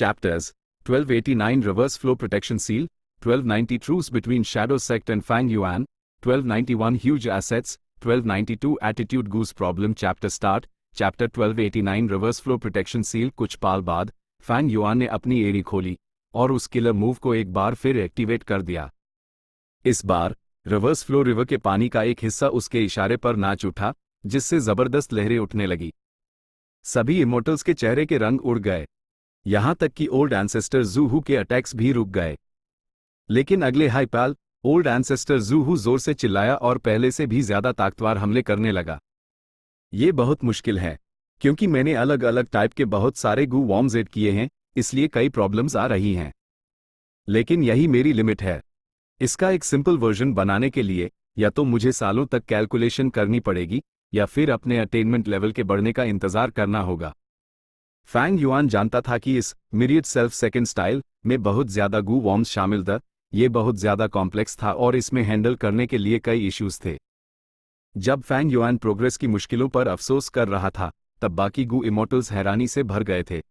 Chapters 1289 Reverse Flow Protection Seal, 1290 Truce Between Shadow Sect and Fang Yuan, 1291 Huge Assets, 1292 Attitude Goose Problem. Chapter Start. Chapter 1289 Reverse Flow Protection Seal. कुछ पाल बाद Fang yuan ने अपनी एड़ी खोली और उस killer move को एक बार फिर एक्टिवेट कर दिया। इस बार रिवर्स फ्लो रिवर के पानी का एक हिस्सा उसके इशारे पर नाच उठा, जिससे जबरदस्त लहरें उठने लगी। सभी इमोर्टल्स के चेहरे के रंग उड़ गए, यहां तक कि ओल्ड एंसेस्टर ज़ूहू के अटैक्स भी रुक गए। लेकिन अगले हाइपाल ओल्ड एंसेस्टर ज़ूहू जोर से चिल्लाया और पहले से भी ज्यादा ताकतवर हमले करने लगा। ये बहुत मुश्किल है, क्योंकि मैंने अलग अलग टाइप के बहुत सारे गू वॉर्म्स ऐड किए हैं, इसलिए कई प्रॉब्लम्स आ रही हैं। लेकिन यही मेरी लिमिट है। इसका एक सिंपल वर्जन बनाने के लिए या तो मुझे सालों तक कैलकुलेशन करनी पड़ेगी या फिर अपने अटेनमेंट लेवल के बढ़ने का इंतजार करना होगा। फैंग युआन जानता था कि इस मिरियड सेल्फ सेकंड स्टाइल में बहुत ज्यादा गू वॉर्म्स शामिल थे। ये बहुत ज्यादा कॉम्प्लेक्स था और इसमें हैंडल करने के लिए कई इश्यूज थे। जब फैंग युआन प्रोग्रेस की मुश्किलों पर अफसोस कर रहा था, तब बाकी गू इमोर्टल्स हैरानी से भर गए थे।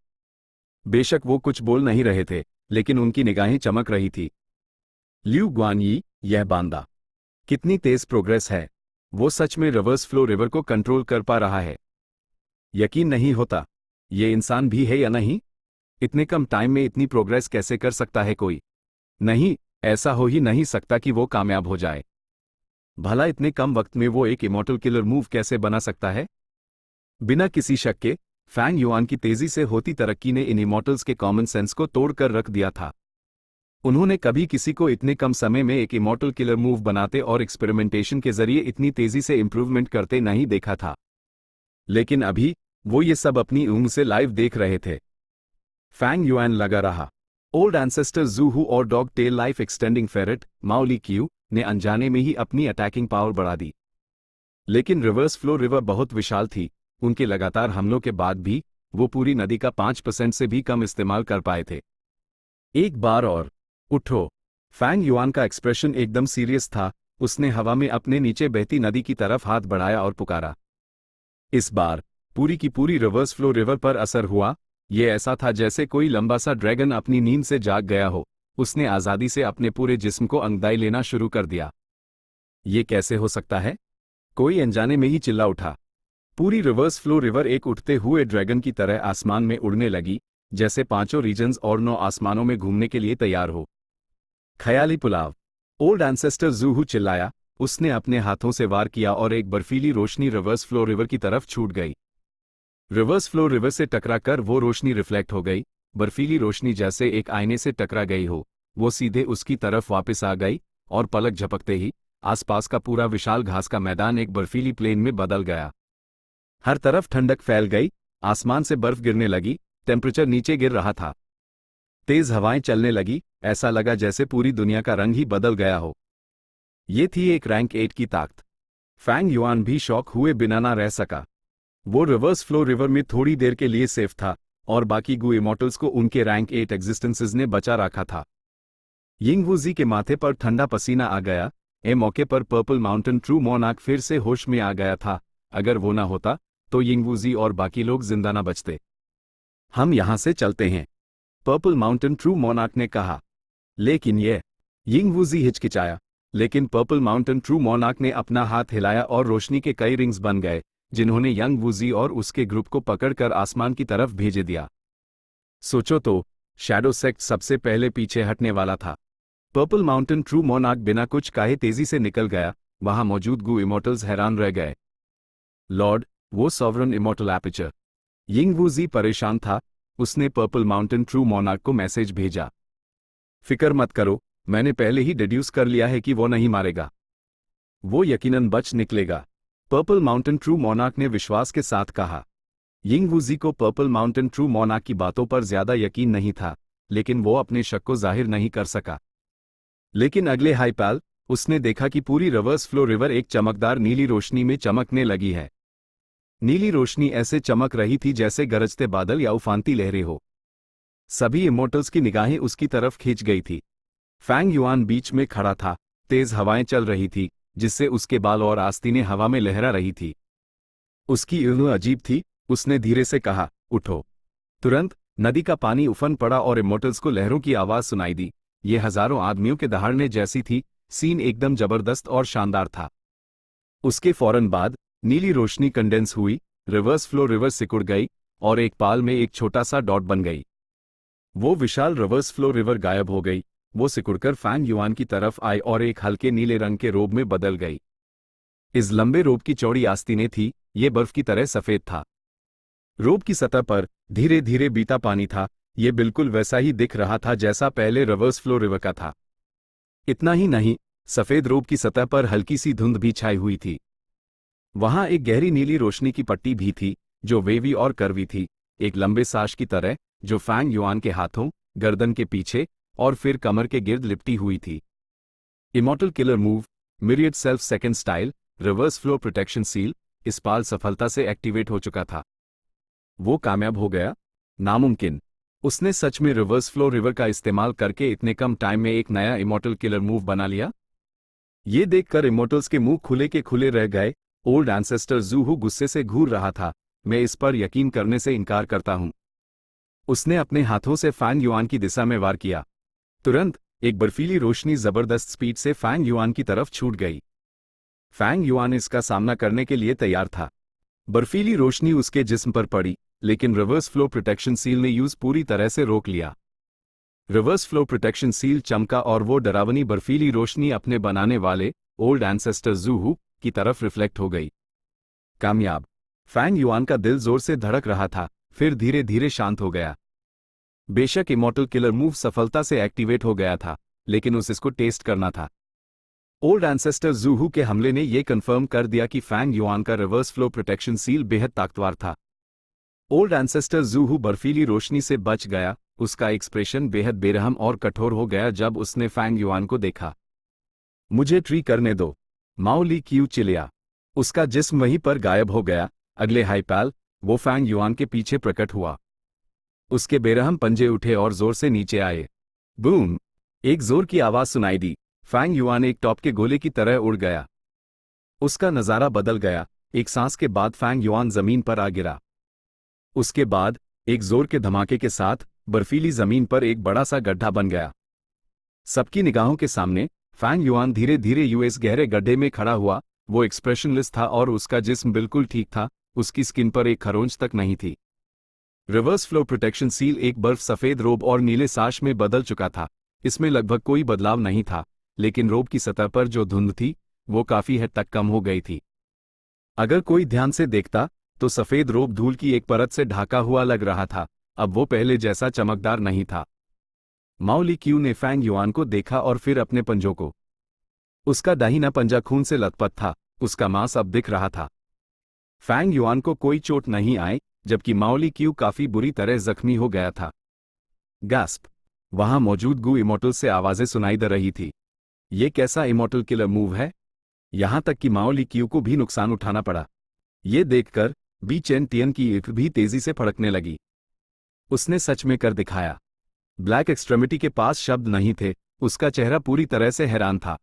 बेशक वो कुछ बोल नहीं रहे थे, लेकिन उनकी निगाहें चमक रही थी। ल्यू गुआनयी, यह बांदा, कितनी तेज प्रोग्रेस है। वो सच में रिवर्स फ्लो रिवर को कंट्रोल कर पा रहा है। यकीन नहीं होता, ये इंसान भी है या नहीं। इतने कम टाइम में इतनी प्रोग्रेस कैसे कर सकता है कोई? नहीं, ऐसा हो ही नहीं सकता कि वो कामयाब हो जाए। भला इतने कम वक्त में वो एक इमोर्टल किलर मूव कैसे बना सकता है? बिना किसी शक के फैंग युआन की तेजी से होती तरक्की ने इन इमोर्टल्स के कॉमन सेंस को तोड़कर रख दिया था। उन्होंने कभी किसी को इतने कम समय में एक इमोर्टल किलर मूव बनाते और एक्सपेरिमेंटेशन के जरिए इतनी तेजी से इंप्रूवमेंट करते नहीं देखा था। लेकिन अभी वो ये सब अपनी ऊँग से लाइव देख रहे थे। फैंग युआन लगा रहा। ओल्ड एंसेस्टर ज़ूहू और dog tail life extending ferret माओली क्यू ने अनजाने में ही अपनी अटैकिंग पावर बढ़ा दी। लेकिन रिवर्स फ्लो रिवर बहुत विशाल थी। उनके लगातार हमलों के बाद भी वो पूरी नदी का 5% से भी कम इस्तेमाल कर पाए थे। एक बार और उठो। फैंग युआन का एक्सप्रेशन एकदम सीरियस था। उसने हवा में अपने नीचे बहती नदी की तरफ हाथ बढ़ाया और पुकारा। इस बार पूरी की पूरी रिवर्स फ्लो रिवर पर असर हुआ। ये ऐसा था जैसे कोई लंबा सा ड्रैगन अपनी नींद से जाग गया हो। उसने आज़ादी से अपने पूरे जिस्म को अंगदाई लेना शुरू कर दिया। ये कैसे हो सकता है? कोई अनजाने में ही चिल्ला उठा। पूरी रिवर्स फ्लो रिवर एक उठते हुए ड्रैगन की तरह आसमान में उड़ने लगी, जैसे पांचों रीजन्स और 9 आसमानों में घूमने के लिए तैयार हो। ख्याली पुलाव। ओल्ड एंसेस्टर ज़ूहू चिल्लाया। उसने अपने हाथों से वार किया और एक बर्फीली रोशनी रिवर्स फ्लो रिवर की तरफ छूट गई। रिवर्स फ्लो रिवर से टकराकर वो रोशनी रिफ्लेक्ट हो गई। बर्फीली रोशनी जैसे एक आईने से टकरा गई हो। वो सीधे उसकी तरफ वापस आ गई और पलक झपकते ही आसपास का पूरा विशाल घास का मैदान एक बर्फीली प्लेन में बदल गया। हर तरफ ठंडक फैल गई। आसमान से बर्फ गिरने लगी। टेम्परेचर नीचे गिर रहा था। तेज हवाएं चलने लगी। ऐसा लगा जैसे पूरी दुनिया का रंग ही बदल गया हो। ये थी एक रैंक 8 की ताकत। फैंग युआन भी शॉक हुए बिना ना रह सका। वो रिवर्स फ्लो रिवर में थोड़ी देर के लिए सेफ था और बाकी गू इमोर्टल्स को उनके रैंक 8 एग्जिस्टेंसेस ने बचा रखा था। यिंगवुजी के माथे पर ठंडा पसीना आ गया। ए मौके पर पर्पल माउंटेन ट्रू मोनार्क फिर से होश में आ गया था। अगर वो ना होता तो यिंगवुजी और बाकी लोग जिंदा ना बचते। हम यहां से चलते हैं, पर्पल माउंटेन ट्रू मोनार्क ने कहा। लेकिन यिंगवुजी हिचकिचाया। लेकिन पर्पल माउंटेन ट्रू मोनार्क ने अपना हाथ हिलाया और रोशनी के कई रिंग्स बन गए, जिन्होंने यिंगवुजी और उसके ग्रुप को पकड़कर आसमान की तरफ भेज दिया। सोचो तो, शैडो सेक्ट सबसे पहले पीछे हटने वाला था। पर्पल माउंटेन ट्रू मोनार्क बिना कुछ कहे तेजी से निकल गया। वहां मौजूद गू इमोर्टल्स हैरान रह गए। लॉर्ड, वो सॉवरन इमोर्टल एपर्चर। यिंगवुजी परेशान था। उसने पर्पल माउंटेन ट्रू मोनार्क को मैसेज भेजा। फिक्र मत करो, मैंने पहले ही डिड्यूस कर लिया है कि वो नहीं मारेगा। वो यकीनन बच निकलेगा, पर्पल माउंटेन ट्रू मोनार्क ने विश्वास के साथ कहा। यिंगवुजी को पर्पल माउंटेन ट्रू मोनार्क की बातों पर ज्यादा यकीन नहीं था, लेकिन वो अपने शक को जाहिर नहीं कर सका। लेकिन अगले हाइपाल उसने देखा कि पूरी रिवर्स फ्लो रिवर एक चमकदार नीली रोशनी में चमकने लगी है। नीली रोशनी ऐसे चमक रही थी जैसे गरजते बादल या उफानती लहरें हो। सभी इमोर्टल्स की निगाहें उसकी तरफ खींच गई थी। फैंग युआन बीच में खड़ा था। तेज हवाएं चल रही थी, जिससे उसके बाल और आस्तीनें हवा में लहरा रही थी। उसकी ऊँगली अजीब थी। उसने धीरे से कहा, उठो। तुरंत नदी का पानी उफन पड़ा और इमोर्टल्स को लहरों की आवाज सुनाई दी। ये हजारों आदमियों के दहाड़ने जैसी थी। सीन एकदम जबरदस्त और शानदार था। उसके फौरन बाद नीली रोशनी कंडेंस हुई, रिवर्स फ्लो रिवर सिकुड़ गई और एक पाल में एक छोटा सा डॉट बन गई। वो विशाल रिवर्स फ्लो रिवर गायब हो गई। वो सिकुड़कर फैंग युआन की तरफ आई और एक हल्के नीले रंग के रोब में बदल गई। इस लंबे रोब की चौड़ी आस्तीनें थी, ये बर्फ की तरह सफेद था। रोब की सतह पर धीरे धीरे बीता पानी था। ये बिल्कुल वैसा ही दिख रहा था जैसा पहले रिवर्स फ्लो रिवर का था। इतना ही नहीं, सफेद रोब की सतह पर हल्की सी धुंध भी छाई हुई थी। वहां एक गहरी नीली रोशनी की पट्टी भी थी, जो वेवी और कर्वी थी, एक लंबे साश की तरह, जो फैंग युआन के हाथों, गर्दन के पीछे और फिर कमर के गिर्द लिपटी हुई थी। Immortal killer move, myriad self second style, reverse flow protection seal, इस पाल सफलता से एक्टिवेट हो चुका था। वो कामयाब हो गया? नामुमकिन। उसने सच में रिवर्स फ्लो रिवर का इस्तेमाल करके इतने कम टाइम में एक नया इमॉर्टल किलर मूव बना लिया। ये देखकर इमॉर्टल्स के मुंह खुले के खुले रह गए। ओल्ड एंसेस्टर ज़ूहू गुस्से से घूर रहा था। मैं इस पर यकीन करने से इनकार करता हूं। उसने अपने हाथों से फैंग युआन की दिशा में वार किया। तुरंत एक बर्फीली रोशनी जबरदस्त स्पीड से फैंग युआन की तरफ छूट गई। फैंग युआन इसका सामना करने के लिए तैयार था। बर्फीली रोशनी उसके जिस्म पर पड़ी, लेकिन रिवर्स फ्लो प्रोटेक्शन सील ने यूज पूरी तरह से रोक लिया। रिवर्स फ्लो प्रोटेक्शन सील चमका और वो डरावनी बर्फीली रोशनी अपने बनाने वाले ओल्ड एंसेस्टर ज़ूहू की तरफ रिफ्लेक्ट हो गई। कामयाब। फैंग युआन का दिल जोर से धड़क रहा था, फिर धीरे धीरे शांत हो गया। बेशक इमॉर्टल किलर मूव सफलता से एक्टिवेट हो गया था, लेकिन उसे इसको टेस्ट करना था। ओल्ड एंसेस्टर ज़ूहू के हमले ने यह कंफर्म कर दिया कि फैंग युआन का रिवर्स फ्लो प्रोटेक्शन सील बेहद ताकतवर था। ओल्ड एंसेस्टर ज़ूहू बर्फीली रोशनी से बच गया। उसका एक्सप्रेशन बेहद बेरहम और कठोर हो गया जब उसने फैंग युआन को देखा। मुझे ट्री करने दो, माओ ली क्यू चिल्लाया। उसका जिस्म वहीं पर गायब हो गया। अगले हाइपैल, वो फैंग युआन के पीछे प्रकट हुआ। उसके बेरहम पंजे उठे और जोर से नीचे आए। बूम! एक जोर की आवाज सुनाई दी। फैंग युआन एक टॉप के गोले की तरह उड़ गया। उसका नजारा बदल गया। एक सांस के बाद फैंग युआन जमीन पर आ गिरा। उसके बाद एक जोर के धमाके के साथ बर्फीली जमीन पर एक बड़ा सा गड्ढा बन गया। सबकी निगाहों के सामने फैंग युआन धीरे धीरे यूएस गहरे गड्ढे में खड़ा हुआ। वो एक्सप्रेशनलेस था और उसका जिस्म बिल्कुल ठीक था। उसकी स्किन पर एक खरोंच तक नहीं थी। रिवर्स फ्लो प्रोटेक्शन सील एक बर्फ सफेद रोब और नीले साश में बदल चुका था। इसमें लगभग कोई बदलाव नहीं था, लेकिन रोब की सतह पर जो धुंध थी वो काफी हद तक कम हो गई थी। अगर कोई ध्यान से देखता तो सफेद रोब धूल की एक परत से ढाका हुआ लग रहा था। अब वो पहले जैसा चमकदार नहीं था। माओ ली क्यू ने फैंग युआन को देखा और फिर अपने पंजों को। उसका दाहिना पंजा खून से लथपथ था। उसका मांस अब दिख रहा था। फैंग युआन को कोई चोट नहीं आई, जबकि माओ ली क्यू काफी बुरी तरह जख्मी हो गया था। गैस्प! वहां मौजूद गू इमॉर्टल से आवाजें सुनाई दे रही थी। ये कैसा इमॉर्टल किलर मूव है? यहां तक कि माओ ली क्यू को भी नुकसान उठाना पड़ा। ये देखकर बी चेन टियन की ईंट भी तेजी से फड़कने लगी। उसने सच में कर दिखाया। ब्लैक एक्सट्रेमिटी के पास शब्द नहीं थे। उसका चेहरा पूरी तरह से हैरान था।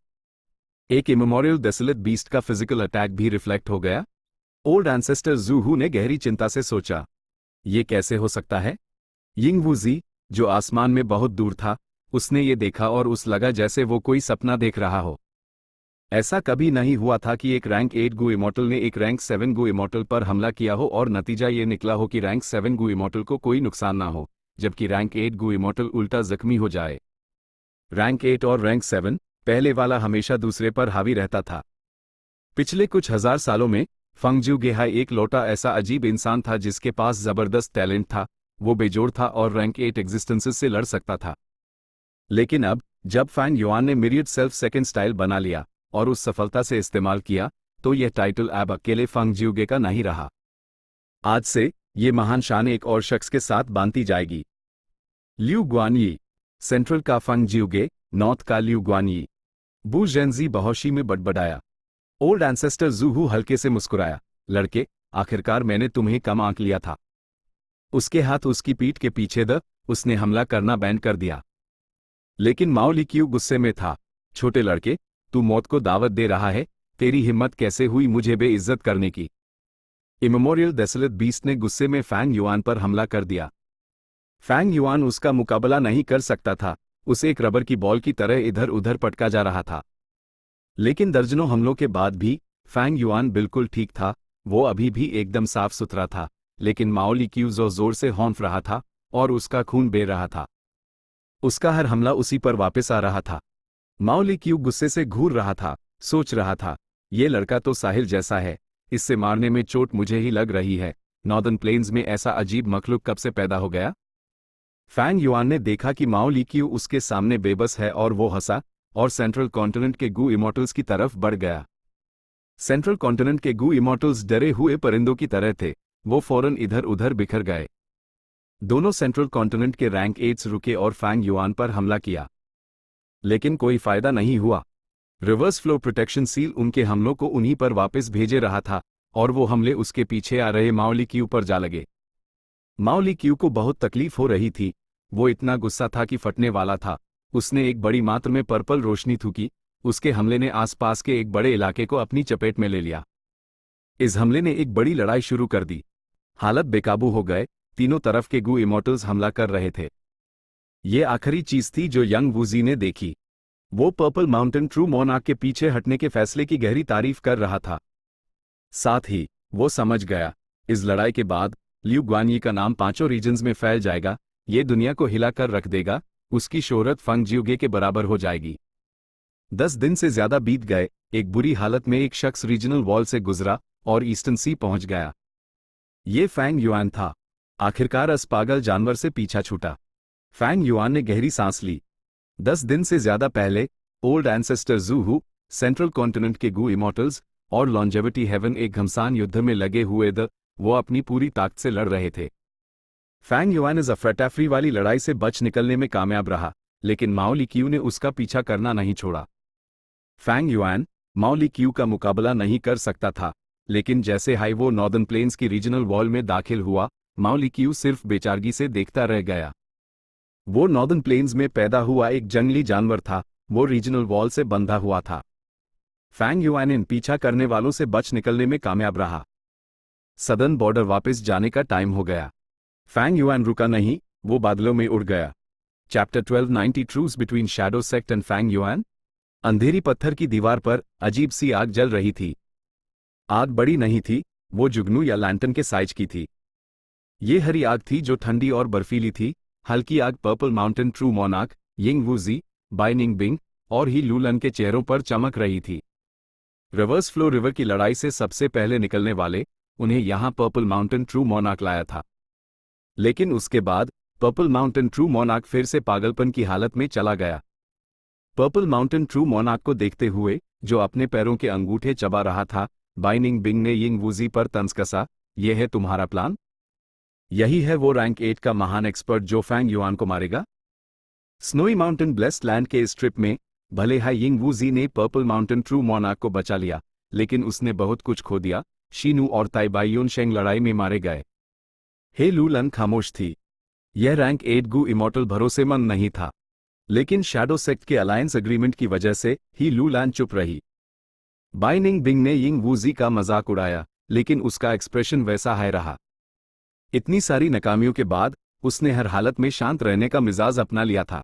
एक इमेमोरियल डेसोलेट बीस्ट का फिजिकल अटैक भी रिफ्लेक्ट हो गया। ओल्ड एंसेस्टर ज़ूहू ने गहरी चिंता से सोचा, ये कैसे हो सकता है? यिंग वूजी, जो आसमान में बहुत दूर था, उसने ये देखा और उस लगा जैसे वो कोई सपना देख रहा हो। ऐसा कभी नहीं हुआ था कि एक रैंक 8 गू इमॉर्टल ने एक रैंक 7 गू इमॉर्टल पर हमला किया हो और नतीजा ये निकला हो कि रैंक 7 गू इमॉर्टल को कोई नुकसान ना हो, जबकि रैंक 8 गू इमॉर्टल उल्टा जख्मी हो जाए। रैंक 8 और रैंक 7, पहले वाला हमेशा दूसरे पर हावी रहता था। पिछले कुछ हजार सालों में फंगजू गेहाई एक लौटा ऐसा अजीब इंसान था जिसके पास जबरदस्त टैलेंट था। वो बेजोड़ था और रैंक 8 एग्जिस्टेंसेस से लड़ सकता था। लेकिन अब जब फैंग युआन ने मिरियड सेल्फ सेकंड स्टाइल बना लिया और उस सफलता से इस्तेमाल किया, तो यह टाइटल अब अकेले फंगज्यूगे का नहीं रहा। आज से ये महान शान एक और शख्स के साथ बांधी जाएगी। ल्यू ग्वानयी, सेंट्रल का फंगज्यूगे, नॉर्थ का ल्यू ग्वानयी। बू जेंजी बहोशी में बड़बड़ाया। ओल्ड एंसेस्टर ज़ूहू हल्के से मुस्कुराया। लड़के, आखिरकार मैंने तुम्हें कम आंक लिया था। उसके हाथ उसकी पीठ के पीछे उसने हमला करना बैंड कर दिया। लेकिन माओ ली क्यू गुस्से में था। छोटे लड़के, तू मौत को दावत दे रहा है? तेरी हिम्मत कैसे हुई मुझे बेइज्जत करने की? इमेमोरियल डेसोलेट बीस्ट ने गुस्से में फैंग युआन पर हमला कर दिया। फैंग युआन उसका मुकाबला नहीं कर सकता था, उसे एक रबर की बॉल की तरह इधर उधर पटका जा रहा था। लेकिन दर्जनों हमलों के बाद भी फैंग युआन बिल्कुल ठीक था, वो अभी भी एकदम साफ सुथरा था, लेकिन माओ लीक्यू जोर से हौंफ रहा था और उसका खून बह रहा था। उसका हर हमला उसी पर वापस आ रहा था। माओ लीक्यू गुस्से से घूर रहा था, सोच रहा था, ये लड़का तो साहिल जैसा है, इससे मारने में चोट मुझे ही लग रही है। नॉर्दर्न प्लेन्स में ऐसा अजीब मखलूक कब से पैदा हो गया? फैंग युआन ने देखा कि माओ लीक्यू उसके सामने बेबस है और वो हंसा और सेंट्रल कॉन्टिनेंट के गू इमॉर्टल्स की तरफ बढ़ गया। सेंट्रल कॉन्टिनेंट के गू इमॉर्टल्स डरे हुए परिंदों की तरह थे, वो फौरन इधर उधर बिखर गए। दोनों सेंट्रल कॉन्टिनेंट के रैंक 8 रुके और फैंग युआन पर हमला किया, लेकिन कोई फायदा नहीं हुआ। रिवर्स फ्लो प्रोटेक्शन सील उनके हमलों को उन्हीं पर वापस भेजे रहा था और वो हमले उसके पीछे आ रहे माओ लीक्यू पर जा लगे। माओ लीक्यू को बहुत तकलीफ हो रही थी, वो इतना गुस्सा था कि फटने वाला था। उसने एक बड़ी मात्रा में पर्पल रोशनी थूकी, उसके हमले ने आसपास के एक बड़े इलाके को अपनी चपेट में ले लिया। इस हमले ने एक बड़ी लड़ाई शुरू कर दी। हालत बेकाबू हो गए, तीनों तरफ के गू इमॉर्टल्स हमला कर रहे थे। ये आखिरी चीज थी जो यंग वूजी ने देखी। वो पर्पल माउंटेन ट्रू मोनार्क के पीछे हटने के फैसले की गहरी तारीफ कर रहा था। साथ ही वो समझ गया, इस लड़ाई के बाद लियू ग्वानयी का नाम 5 रीजन्स में फैल जाएगा, ये दुनिया को हिला कर रख देगा, उसकी शोहरत फंग जियोगे के बराबर हो जाएगी। 10 दिन से ज्यादा बीत गए, एक बुरी हालत में एक शख्स रीजनल वॉल से गुजरा और ईस्टर्न सी पहुंच गया। ये फैंग युआन था। आखिरकार इस पागल जानवर से पीछा छूटा। फैंग युआन ने गहरी सांस ली। 10 दिन से ज्यादा पहले old ancestor zoo, central continent के गू इमॉर्टल्स और लॉन्जेविटी हेवन एक घमसान युद्ध में लगे हुए वो अपनी पूरी ताकत से लड़ रहे थे। फैंग युआन इस अफरातफरी वाली लड़ाई से बच निकलने में कामयाब रहा, लेकिन माओ लीक्यू ने उसका पीछा करना नहीं छोड़ा। फैंग युआन माओ लीक्यू का मुकाबला नहीं कर सकता था, लेकिन जैसे हाई वो नॉर्दर्न प्लेन्स की रीजनल वॉल में दाखिल हुआ, माओ लीक्यू सिर्फ बेचारगी से देखता रह गया। वो नॉर्दर्न प्लेन्स में पैदा हुआ एक जंगली जानवर था, वो रीजनल वॉल से बंधा हुआ था। फैंग युआन इन पीछा करने वालों से बच निकलने में कामयाब रहा। सदर्न बॉर्डर वापस जाने का टाइम हो गया। फैंग युआन रुका नहीं, वो बादलों में उड़ गया। Chapter 1290 truce between shadow sect and Fang Yuan. अंधेरी पत्थर की दीवार पर अजीब सी आग जल रही थी। आग बड़ी नहीं थी, वो जुगनू या लैंटर्न के साइज की थी। ये हरी आग थी जो ठंडी और बर्फीली थी। हल्की आग purple mountain true monarch, Ying Wuji, Bai Ning Bing और ही लूलन के चेहरों पर चमक रही थी। रिवर्स फ्लो रिवर की लड़ाई से सबसे पहले निकलने वाले उन्हें यहां पर्पल माउंटेन ट्रू मोनार्क लाया था। लेकिन उसके बाद पर्पल माउंटेन ट्रू मोनार्क फिर से पागलपन की हालत में चला गया। पर्पल माउंटेन ट्रू मोनार्क को देखते हुए, जो अपने पैरों के अंगूठे चबा रहा था, बाई निंग बिंग ने यिंग वूजी पर तंज कसा, यह है तुम्हारा प्लान? यही है वो रैंक 8 का महान एक्सपर्ट जो फैंग युआन को मारेगा? स्नोई माउंटेन ब्लेस्ड लैंड के इस ट्रिप में भले ही यिंग वूजी ने पर्पल माउंटेन ट्रू मोनार्क को बचा लिया, लेकिन उसने बहुत कुछ खो दिया। शीनू और ताई बाइयोन शेंग लड़ाई में मारे गए। हे लूलन खामोश थी। यह रैंक 8 गू इमॉर्टल भरोसेमंद नहीं था, लेकिन शैडो सेक्ट के अलायंस एग्रीमेंट की वजह से ही लूलन चुप रही। बाई निंग बिंग ने यिंग वूजी का मजाक उड़ाया, लेकिन उसका एक्सप्रेशन वैसा ही रहा। इतनी सारी नाकामियों के बाद उसने हर हालत में शांत रहने का मिजाज अपना लिया था।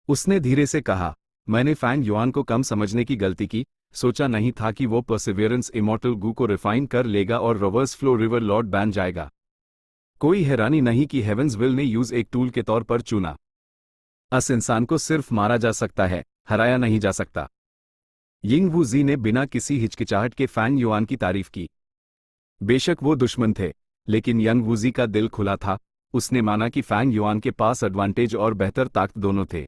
उसने धीरे से कहा, मैंने फैंग युआन को कम समझने की गलती की, सोचा नहीं था कि वो परसिवियरेंस इमॉर्टल गू को रिफाइन कर लेगा और रिवर्स फ्लो रिवर लॉर्ड बन जाएगा। कोई हैरानी नहीं कि हेवेंस विल ने यूज एक टूल के तौर पर चुना। अस इंसान को सिर्फ मारा जा सकता है, हराया नहीं जा सकता। यिंग वूजी ने बिना किसी हिचकिचाहट के फैंग युआन की तारीफ की। बेशक वो दुश्मन थे, लेकिन यंग वूजी का दिल खुला था। उसने माना कि फैंग युआन के पास एडवांटेज और बेहतर ताकत दोनों थे।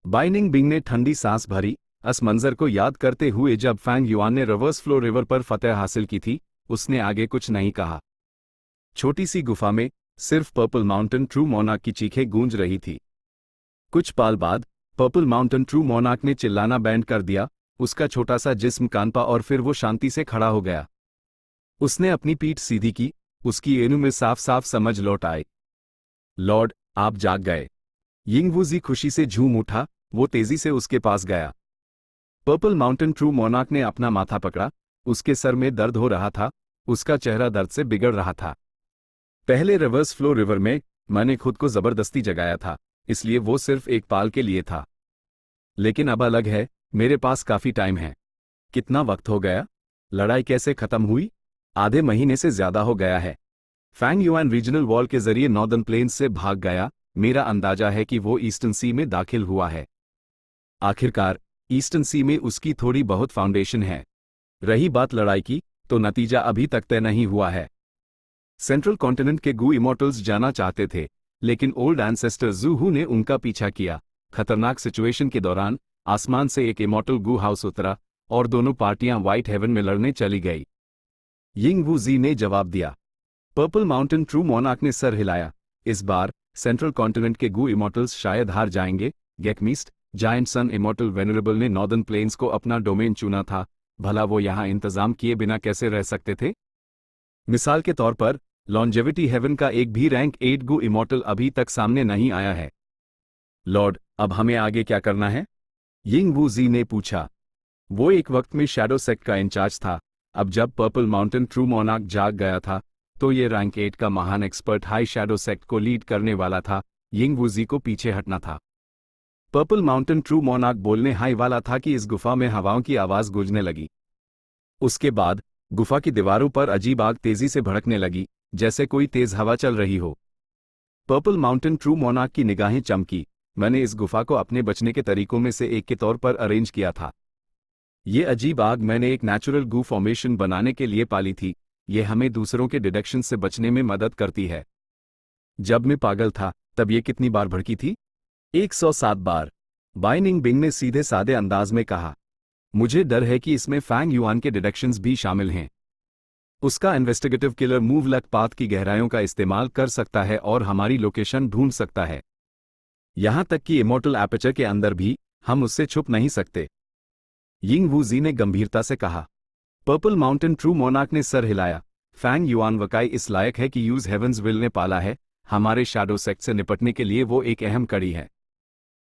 बाई निंग बिंग ने ठंडी सांस भरी, इस मंजर को याद करते हुए जब फैंग युआन ने रिवर्स फ्लो रिवर पर फतह हासिल की थी। उसने आगे कुछ नहीं कहा। छोटी सी गुफा में सिर्फ पर्पल माउंटेन ट्रू मोनार्क की चीखें गूंज रही थी। कुछ पाल बाद पर्पल माउंटेन ट्रू मोनार्क ने चिल्लाना बैंड कर दिया। उसका छोटा सा जिस्म कांपा और फिर वो शांति से खड़ा हो गया। उसने अपनी पीठ सीधी की, उसकी एनू में साफ साफ समझ लौट आई। लॉर्ड, आप जाग गए। यिंग वूजी खुशी से झूम उठा, वो तेजी से उसके पास गया। पर्पल माउंटेन ट्रू मोनार्क ने अपना माथा पकड़ा, उसके सर में दर्द हो रहा था, उसका चेहरा दर्द से बिगड़ रहा था। पहले रिवर्स फ्लो रिवर में मैंने खुद को जबरदस्ती जगाया था, इसलिए वो सिर्फ एक पाल के लिए था। लेकिन अब अलग है, मेरे पास काफी टाइम है। कितना वक्त हो गया? लड़ाई कैसे खत्म हुई? आधे महीने से ज्यादा हो गया है। फैंग युआन रीजनल वॉल के जरिए नॉर्दर्न प्लेन्स से भाग गया। मेरा अंदाजा है कि वो ईस्टर्न सी में दाखिल हुआ है। आखिरकार ईस्टर्न सी में उसकी थोड़ी बहुत फाउंडेशन है। रही बात लड़ाई की, तो नतीजा अभी तक तय नहीं हुआ है। सेंट्रल कॉन्टिनेंट के गू इमोर्टल्स जाना चाहते थे, लेकिन ओल्ड एंसेस्टर ज़ूहू ने उनका पीछा किया। खतरनाक सिचुएशन के दौरान आसमान से एक इमोर्टल गू हाउस उतरा और दोनों पार्टियां व्हाइट हेवन में लड़ने चली गई। यिंग वू जी ने जवाब दिया। पर्पल माउंटेन ट्रू मोनार्क ने सर हिलाया। इस बार सेंट्रल कॉन्टिनेंट के गू इमोर्टल्स शायद हार जाएंगे। गेकमिस्ट, जायंट सन इमोर्टल वेनरेबल ने नॉर्दर्न प्लेन्स को अपना डोमेन चुना था। भला वो यहां इंतजाम किए बिना कैसे रह सकते थे? मिसाल के तौर पर लॉन्जेविटी हेवन का एक भी रैंक 8 गू इमोर्टल अभी तक सामने नहीं आया है। लॉर्ड, अब हमें आगे क्या करना है? यिंग वू जी ने पूछा। वो एक वक्त में शैडो सेक्ट का इंचार्ज था। अब जब पर्पल माउंटेन ट्रू मोनार्क जाग गया था, तो ये रैंक 8 का महान एक्सपर्ट हाई शैडो सेक्ट को लीड करने वाला था। यिंग वू जी को पीछे हटना था। पर्पल माउंटेन ट्रू मोनार्क बोलने हाई वाला था कि इस गुफा में हवाओं की आवाज गूंजने लगी। उसके बाद गुफा की दीवारों पर अजीब आग तेजी से भड़कने लगी, जैसे कोई तेज हवा चल रही हो। पर्पल माउंटेन ट्रू मोनार्क की निगाहें चमकी। मैंने इस गुफा को अपने बचने के तरीकों में से एक के तौर पर अरेंज किया था। ये अजीब आग मैंने एक नेचुरल गू फॉर्मेशन बनाने के लिए पाली थी। ये हमें दूसरों के डिडक्शन से बचने में मदद करती है। जब मैं पागल था, तब ये कितनी बार भड़की थी? 107 बार। बाइनिंग बिंग ने सीधे सादे अंदाज में कहा। मुझे डर है कि इसमें फैंग युआन के डिडक्शंस भी शामिल हैं। उसका investigative killer move luck path की गहराइयों का इस्तेमाल कर सकता है और हमारी लोकेशन ढूंढ सकता है। यहां तक कि इमोर्टल एपर्चर के अंदर भी हम उससे छुप नहीं सकते। यिंग वू जी ने गंभीरता से कहा। पर्पल माउंटेन ट्रू मोनार्क ने सर हिलाया। फैंग युआन वकाई इस लायक है कि यूज हेवंस विल ने पाला है। हमारे शैडो सेक्ट से निपटने के लिए वो एक अहम कड़ी है।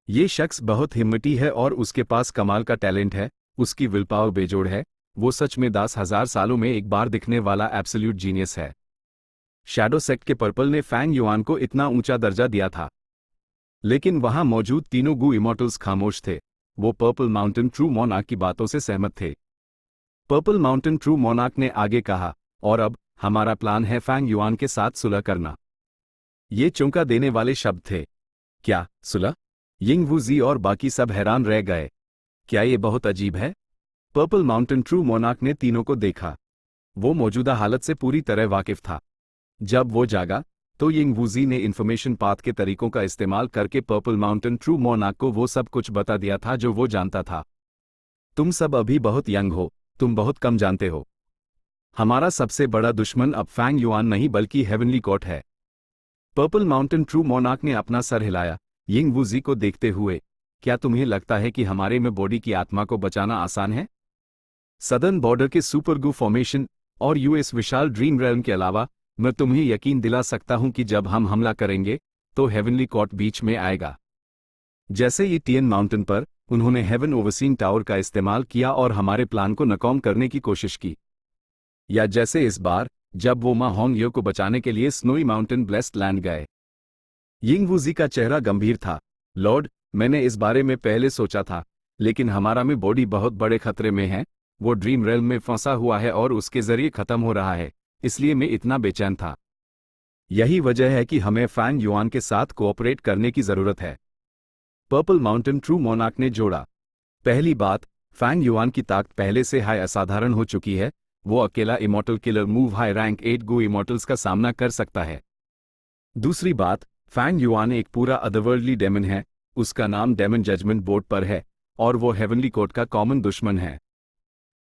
ये शख्स बहुत हिम्मती है और उसके पास कमाल का टैलेंट है। उसकी विल पावर बेजोड़ है। वो सच में 10,000 सालों में एक बार दिखने वाला एब्सोल्यूट जीनियस है। शैडो सेक्ट के पर्पल ने फैंग युआन को इतना ऊंचा दर्जा दिया था, लेकिन वहां मौजूद तीनों गू इमोर्टल्स खामोश थे। वो पर्पल माउंटेन ट्रू मोनार्क की बातों से सहमत थे। पर्पल माउंटेन ट्रू मोनार्क ने आगे कहा, और अब हमारा प्लान है फैंग युआन के साथ सुलह करना। ये चौंका देने वाले शब्द थे। क्या सुलह? यिंग वू जी और बाकी सब हैरान रह गए। क्या ये बहुत अजीब है? पर्पल माउंटेन ट्रू मोनार्क ने तीनों को देखा। वो मौजूदा हालत से पूरी तरह वाकिफ था। जब वो जागा, तो यिंग वू जी ने इंफॉर्मेशन पाथ के तरीकों का इस्तेमाल करके पर्पल माउंटेन ट्रू मोनार्क को वो सब कुछ बता दिया था जो वो जानता था। तुम सब अभी बहुत यंग हो, तुम बहुत कम जानते हो। हमारा सबसे बड़ा दुश्मन अब फैंग युआन नहीं बल्कि हेवनली कोर्ट है। पर्पल माउंटेन ट्रू मोनार्क ने अपना सर हिलाया, यिंग वू जी को देखते हुए। क्या तुम्हें लगता है कि हमारे में बॉडी की आत्मा को बचाना आसान है? सदर्न बॉर्डर के सुपर गू फॉर्मेशन और यूएस विशाल ड्रीम रेल्म के अलावा, मैं तुम्हें यकीन दिला सकता हूं कि जब हम हमला करेंगे, तो हेवनली कोर्ट बीच में आएगा। जैसे ये टियन माउंटेन पर उन्होंने हेवन ओवरसीइंग टावर का इस्तेमाल किया और हमारे प्लान को नाकाम करने की कोशिश की। या जैसे इस बार, जब वो मां होंग यो को बचाने के लिए स्नोई माउंटेन ब्लेस्ड लैंड गए। यिंग वू जी का चेहरा गंभीर था। लॉर्ड, मैंने इस बारे में पहले सोचा था, लेकिन हमारा में बॉडी बहुत बड़े खतरे में है। वो ड्रीम रेल्म में फंसा हुआ है और उसके जरिए खत्म हो रहा है, इसलिए मैं इतना बेचैन था। यही वजह है कि हमें फैंग युआन के साथ कोऑपरेट करने की जरूरत है। पर्पल माउंटेन ट्रू मोनार्क ने जोड़ा। पहली बात, फैंग युआन की ताकत पहले से हाई असाधारण हो चुकी है। वो अकेला immortal killer move high rank 8 गो इमोर्टल्स का सामना कर सकता है। दूसरी बात, फैंग युआन एक पूरा अदरवर्ल्डली डेमन है। उसका नाम डेमन जजमेंट बोर्ड पर है, और वो हेवनली कोर्ट का कॉमन दुश्मन है।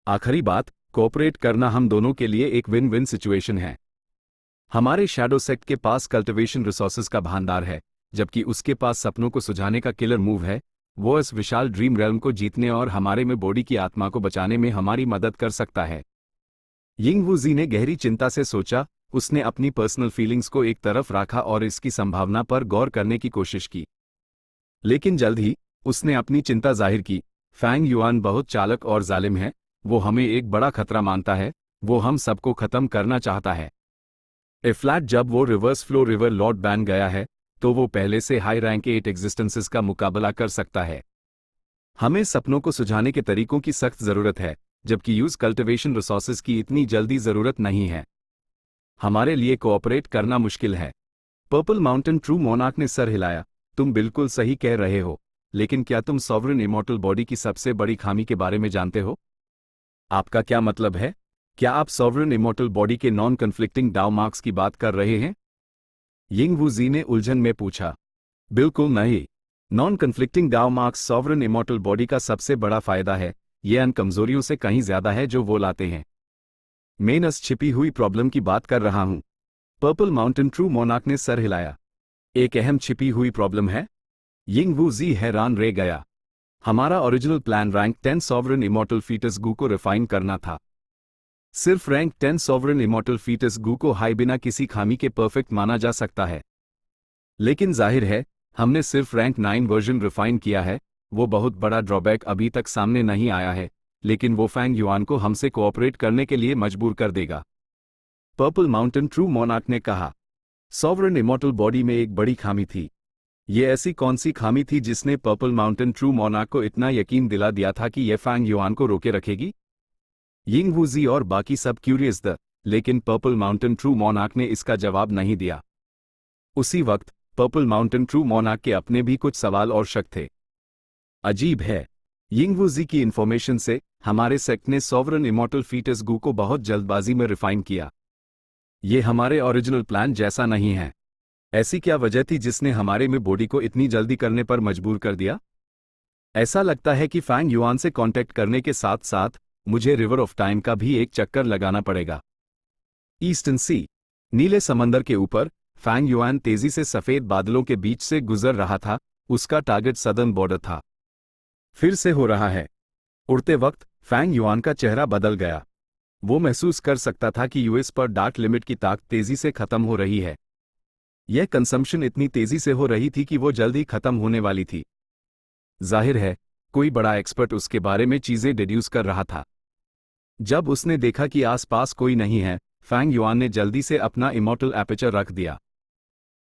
आखिरी बात, कोऑपरेट करना हम दोनों के लिए एक विन विन सिचुएशन है। हमारे शैडो सेक्ट के पास कल्टिवेशन रिसोर्सेज का भंडार है, जबकि उसके पास सपनों को सुझाने का किलर मूव है। वो इस विशाल ड्रीम रेल्म को जीतने और हमारे में बॉडी की आत्मा को बचाने में हमारी मदद कर सकता है। यिंग वू जी ने गहरी चिंता से सोचा। उसने अपनी पर्सनल फीलिंग्स को एक तरफ रखा और इसकी संभावना पर गौर करने की कोशिश की। लेकिन जल्द ही उसने अपनी चिंता जाहिर की। फैंग युआन बहुत चालक और जालिम है। वो हमें एक बड़ा खतरा मानता है। वो हम सबको खत्म करना चाहता है। ए फ्लैट जब वो रिवर्स फ्लो रिवर लॉर्ड बन गया है तो वो पहले से हाई रैंक 8 एग्जिस्टेंसेस का मुकाबला कर सकता है। हमें सपनों को सुझाने के तरीकों की सख्त जरूरत है, जबकि यूज कल्टिवेशन रिसोर्सेज की इतनी जल्दी जरूरत नहीं है। हमारे लिए कोऑपरेट करना मुश्किल है। पर्पल माउंटेन ट्रू मोनार्क ने सर हिलाया। तुम बिल्कुल सही कह रहे हो, लेकिन क्या तुम सॉवरेन इमॉर्टल बॉडी की सबसे बड़ी खामी के बारे में जानते हो? आपका क्या मतलब है? क्या आप सॉवरेन इमॉर्टल बॉडी के नॉन कन्फ्लिक्टिंग डाउ मार्क्स की बात कर रहे हैं? यिंग वू जी ने उलझन में पूछा। बिल्कुल नहीं। नॉन कन्फ्लिक्टिंग डाउ मार्क्स सॉवरेन इमॉर्टल बॉडी का सबसे बड़ा फायदा है। ये अन कमजोरियों से कहीं ज्यादा है जो वो लाते हैं। मैं नस छिपी हुई प्रॉब्लम की बात कर रहा हूं। पर्पल माउंटेन ट्रू मोनार्क ने सर हिलाया। एक अहम छिपी हुई प्रॉब्लम है? यिंग वू जी हैरान रह गया। हमारा original plan rank 10 sovereign immortal fetus Gu को रिफाइन करना था। सिर्फ rank 10 sovereign immortal fetus Gu को हाई बिना किसी खामी के परफेक्ट माना जा सकता है। लेकिन जाहिर है, हमने सिर्फ रैंक 9 वर्जन रिफाइन किया है। वो बहुत बड़ा ड्रॉबैक अभी तक सामने नहीं आया है, लेकिन वो फैंग युआन को हमसे कोऑपरेट करने के लिए मजबूर कर देगा। पर्पल माउंटेन ट्रू मोनार्क ने कहा। सॉवरेन इमॉर्टल बॉडी में एक बड़ी खामी थी। ये ऐसी कौन सी खामी थी जिसने पर्पल माउंटेन ट्रू मोनार्क को इतना यकीन दिला दिया था कि यह फैंग युआन को रोके रखेगी? यिंग वूजी और बाकी सब क्यूरियस द, लेकिन पर्पल माउंटेन ट्रू मोनार्क ने इसका जवाब नहीं दिया। उसी वक्त पर्पल माउंटेन ट्रू मोनार्क के अपने भी कुछ सवाल और शक थे। अजीब है, यिंग वूजी की इंफॉर्मेशन से हमारे सेक्ट ने सॉवरेन इमॉर्टल फीटस गू को बहुत जल्दबाजी में रिफाइन किया। ये हमारे ओरिजिनल प्लान जैसा नहीं है। ऐसी क्या वजह थी जिसने हमारे में बॉडी को इतनी जल्दी करने पर मजबूर कर दिया? ऐसा लगता है कि फैंग युआन से कांटेक्ट करने के साथ साथ मुझे रिवर ऑफ टाइम का भी एक चक्कर लगाना पड़ेगा। ईस्टर्न सी, नीले समंदर के ऊपर फैंग युआन तेजी से सफेद बादलों के बीच से गुजर रहा था। उसका टारगेट सदर्न बॉर्डर था। फिर से हो रहा है। उड़ते वक्त फैंग युआन का चेहरा बदल गया। वो महसूस कर सकता था कि यूएस पर डार्क लिमिट की ताकत तेजी से खत्म हो रही है। यह कंजम्पशन इतनी तेजी से हो रही थी कि वो जल्दी खत्म होने वाली थी। जाहिर है, कोई बड़ा एक्सपर्ट उसके बारे में चीजें डिड्यूस कर रहा था। जब उसने देखा कि आसपास कोई नहीं है, फैंग युआन ने जल्दी से अपना इमॉर्टल एपर्चर रख दिया।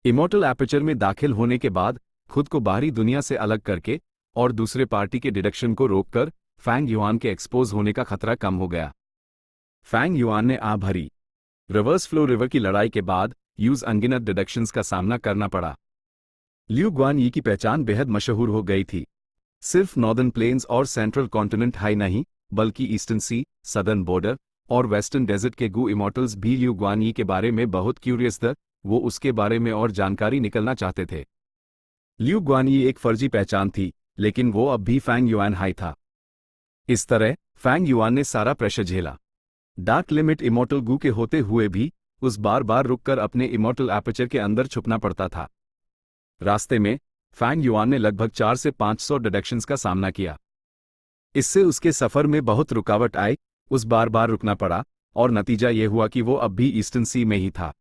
इमॉर्टल एपर्चर में दाखिल होने के बाद खुद को बाहरी दुनिया से अलग करके और दूसरे पार्टी के डिडक्शन को रोककर फैंग युआन के एक्सपोज होने का खतरा कम हो गया। फैंग युआन ने आ भरी। रिवर्स फ्लो रिवर की लड़ाई के बाद यूज अनगिनत डिडक्शंस का सामना करना पड़ा। ल्यू ग्वान यी की पहचान बेहद मशहूर हो गई थी। सिर्फ नॉर्दर्न प्लेन्स और सेंट्रल कॉन्टिनेंट हाई नहीं, बल्कि ईस्टर्न सी, सदर्न बॉर्डर और वेस्टर्न डेजर्ट के गू इमॉर्टल्स भी ल्यू ग्वान यी के बारे में बहुत क्यूरियस थे। वो उसके बारे में और जानकारी निकलना चाहते थे। ल्यू ग्वान यी एक फर्जी पहचान थी, लेकिन वो अब भी फैंग युआन हाई था। इस तरह फैंग युआन ने सारा प्रेशर झेला। डार्क लिमिट इमॉर्टल गू के होते हुए भी उस बार बार रुककर अपने इमॉर्टल एपर्चर के अंदर छुपना पड़ता था। रास्ते में फैंग युआन ने लगभग 400 से 500 डिडक्शंस का सामना किया। इससे उसके सफर में बहुत रुकावट आई। उस बार बार रुकना पड़ा और नतीजा यह हुआ कि वो अब भी ईस्टर्न सी में ही था।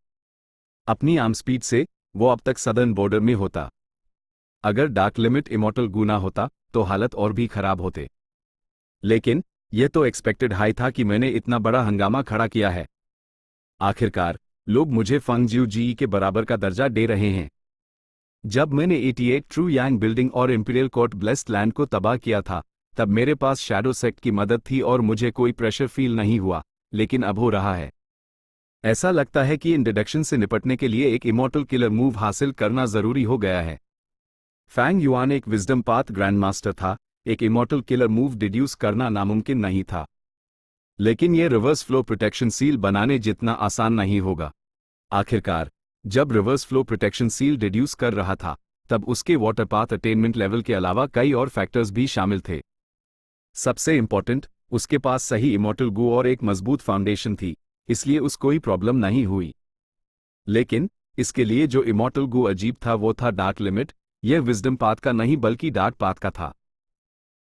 अपनी आर्म स्पीड से वो अब तक सदर्न बॉर्डर में होता। अगर डार्क लिमिट इमॉर्टल गू ना होता तो हालत और भी खराब होते। लेकिन यह तो एक्सपेक्टेड हाई था कि मैंने इतना बड़ा हंगामा खड़ा किया है। आखिरकार लोग मुझे फंग जिऊ जी के बराबर का दर्जा दे रहे हैं। जब मैंने 88 ट्रू यांग बिल्डिंग और इंपीरियल कोर्ट ब्लेस्ड लैंड को तबाह किया था, तब मेरे पास शैडो सेक्ट की मदद थी और मुझे कोई प्रेशर फील नहीं हुआ, लेकिन अब हो रहा है। ऐसा लगता है कि इन डिडक्शन से निपटने के लिए एक इमॉर्टल किलर मूव हासिल करना जरूरी हो गया है। फैंग युआन एक विजडम पाथ ग्रैंड मास्टर था। एक इमॉर्टल किलर मूव डिड्यूस करना नामुमकिन नहीं था, लेकिन यह रिवर्स फ्लो प्रोटेक्शन सील बनाने जितना आसान नहीं होगा। आखिरकार जब reverse flow protection seal deduce कर रहा था, तब उसके वाटर पाथ अटेनमेंट लेवल के अलावा कई और फैक्टर्स भी शामिल थे। सबसे इंपॉर्टेंट, उसके पास सही इमॉर्टल गू और एक मजबूत फाउंडेशन थी, इसलिए उस कोई प्रॉब्लम नहीं हुई। लेकिन इसके लिए जो इमॉर्टल गू अजीब था वो था डार्क लिमिट। यह विजडम पाथ का नहीं बल्कि डार्क पाथ का था।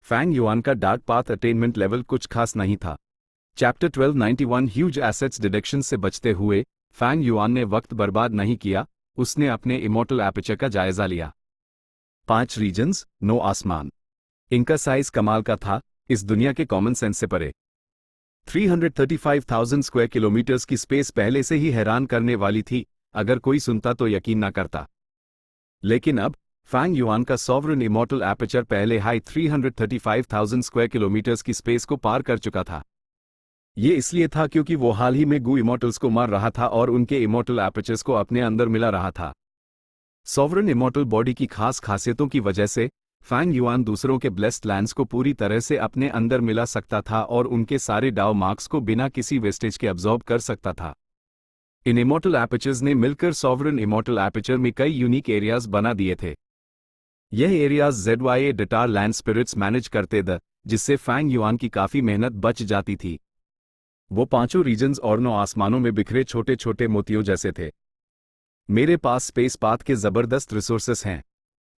फैंग युआन का डार्क पाथ अटेनमेंट लेवल कुछ खास नहीं था। चैप्टर 1291 ह्यूज एसेट्स डिडक्शन से बचते हुए फैंग युआन ने वक्त बर्बाद नहीं किया। उसने अपने इमॉर्टल एपर्चर का जायजा लिया। 5 रीजन्स, 9 आसमान। इनका साइज कमाल का था, इस दुनिया के कॉमन सेंस से परे। 335,000 स्क्वायर किलोमीटर्स की स्पेस पहले से ही हैरान करने वाली थी, अगर कोई सुनता तो यकीन न करता। लेकिन अब फैंग युआन का सॉवरेन इमॉर्टल एपर्चर पहले हाई 335,000 स्क्वायर किलोमीटर्स की स्पेस को पार कर चुका था। ये इसलिए था क्योंकि वो हाल ही में गू इमॉर्टल्स को मार रहा था और उनके इमॉर्टल एपर्चर्स को अपने अंदर मिला रहा था। सॉवरेन इमॉर्टल बॉडी की खास खासियतों की वजह से फैंग युआन दूसरों के ब्लेस्ड लैंड्स को पूरी तरह से अपने अंदर मिला सकता था और उनके सारे डाउ मार्क्स को बिना किसी वेस्टेज के अब्जॉर्ब कर सकता था। इन इमॉर्टल एपर्चर्स ने मिलकर सॉवरेन इमॉर्टल एपर्चर में कई यूनिक एरियाज बना दिए थे। यह areas ZYA डटार land spirits manage करते थे, जिससे फैंग युआन की काफी मेहनत बच जाती थी। वो पांचों रीजन्स और 9 आसमानों में बिखरे छोटे छोटे मोतियों जैसे थे। मेरे पास स्पेस पाथ के जबरदस्त रिसोर्सेस हैं।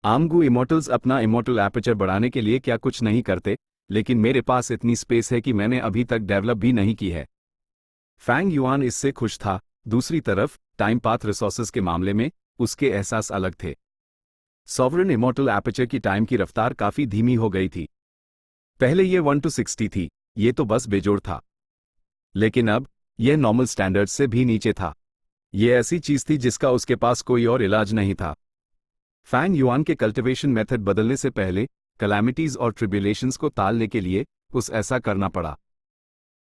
आम गू इमॉर्टल्स अपना इमॉर्टल एपर्चर बढ़ाने के लिए क्या कुछ नहीं करते, लेकिन मेरे पास इतनी स्पेस है कि मैंने अभी तक डेवलप भी नहीं की है। फैंग युआन इससे खुश था। दूसरी तरफ टाइम पाथ रिसोर्सेस के मामले में उसके एहसास अलग थे। सॉवरेन इमॉर्टल एपर्चर की टाइम की रफ्तार काफी धीमी हो गई थी। पहले ये 1:60 थी, ये तो बस बेजोड़ था। लेकिन अब यह नॉर्मल स्टैंडर्ड से भी नीचे था। यह ऐसी चीज थी जिसका उसके पास कोई और इलाज नहीं था। फैंग युआन के कल्टिवेशन मेथड बदलने से पहले कैलामिटीज और ट्रिब्यूलेशंस को टालने के लिए उस ऐसा करना पड़ा।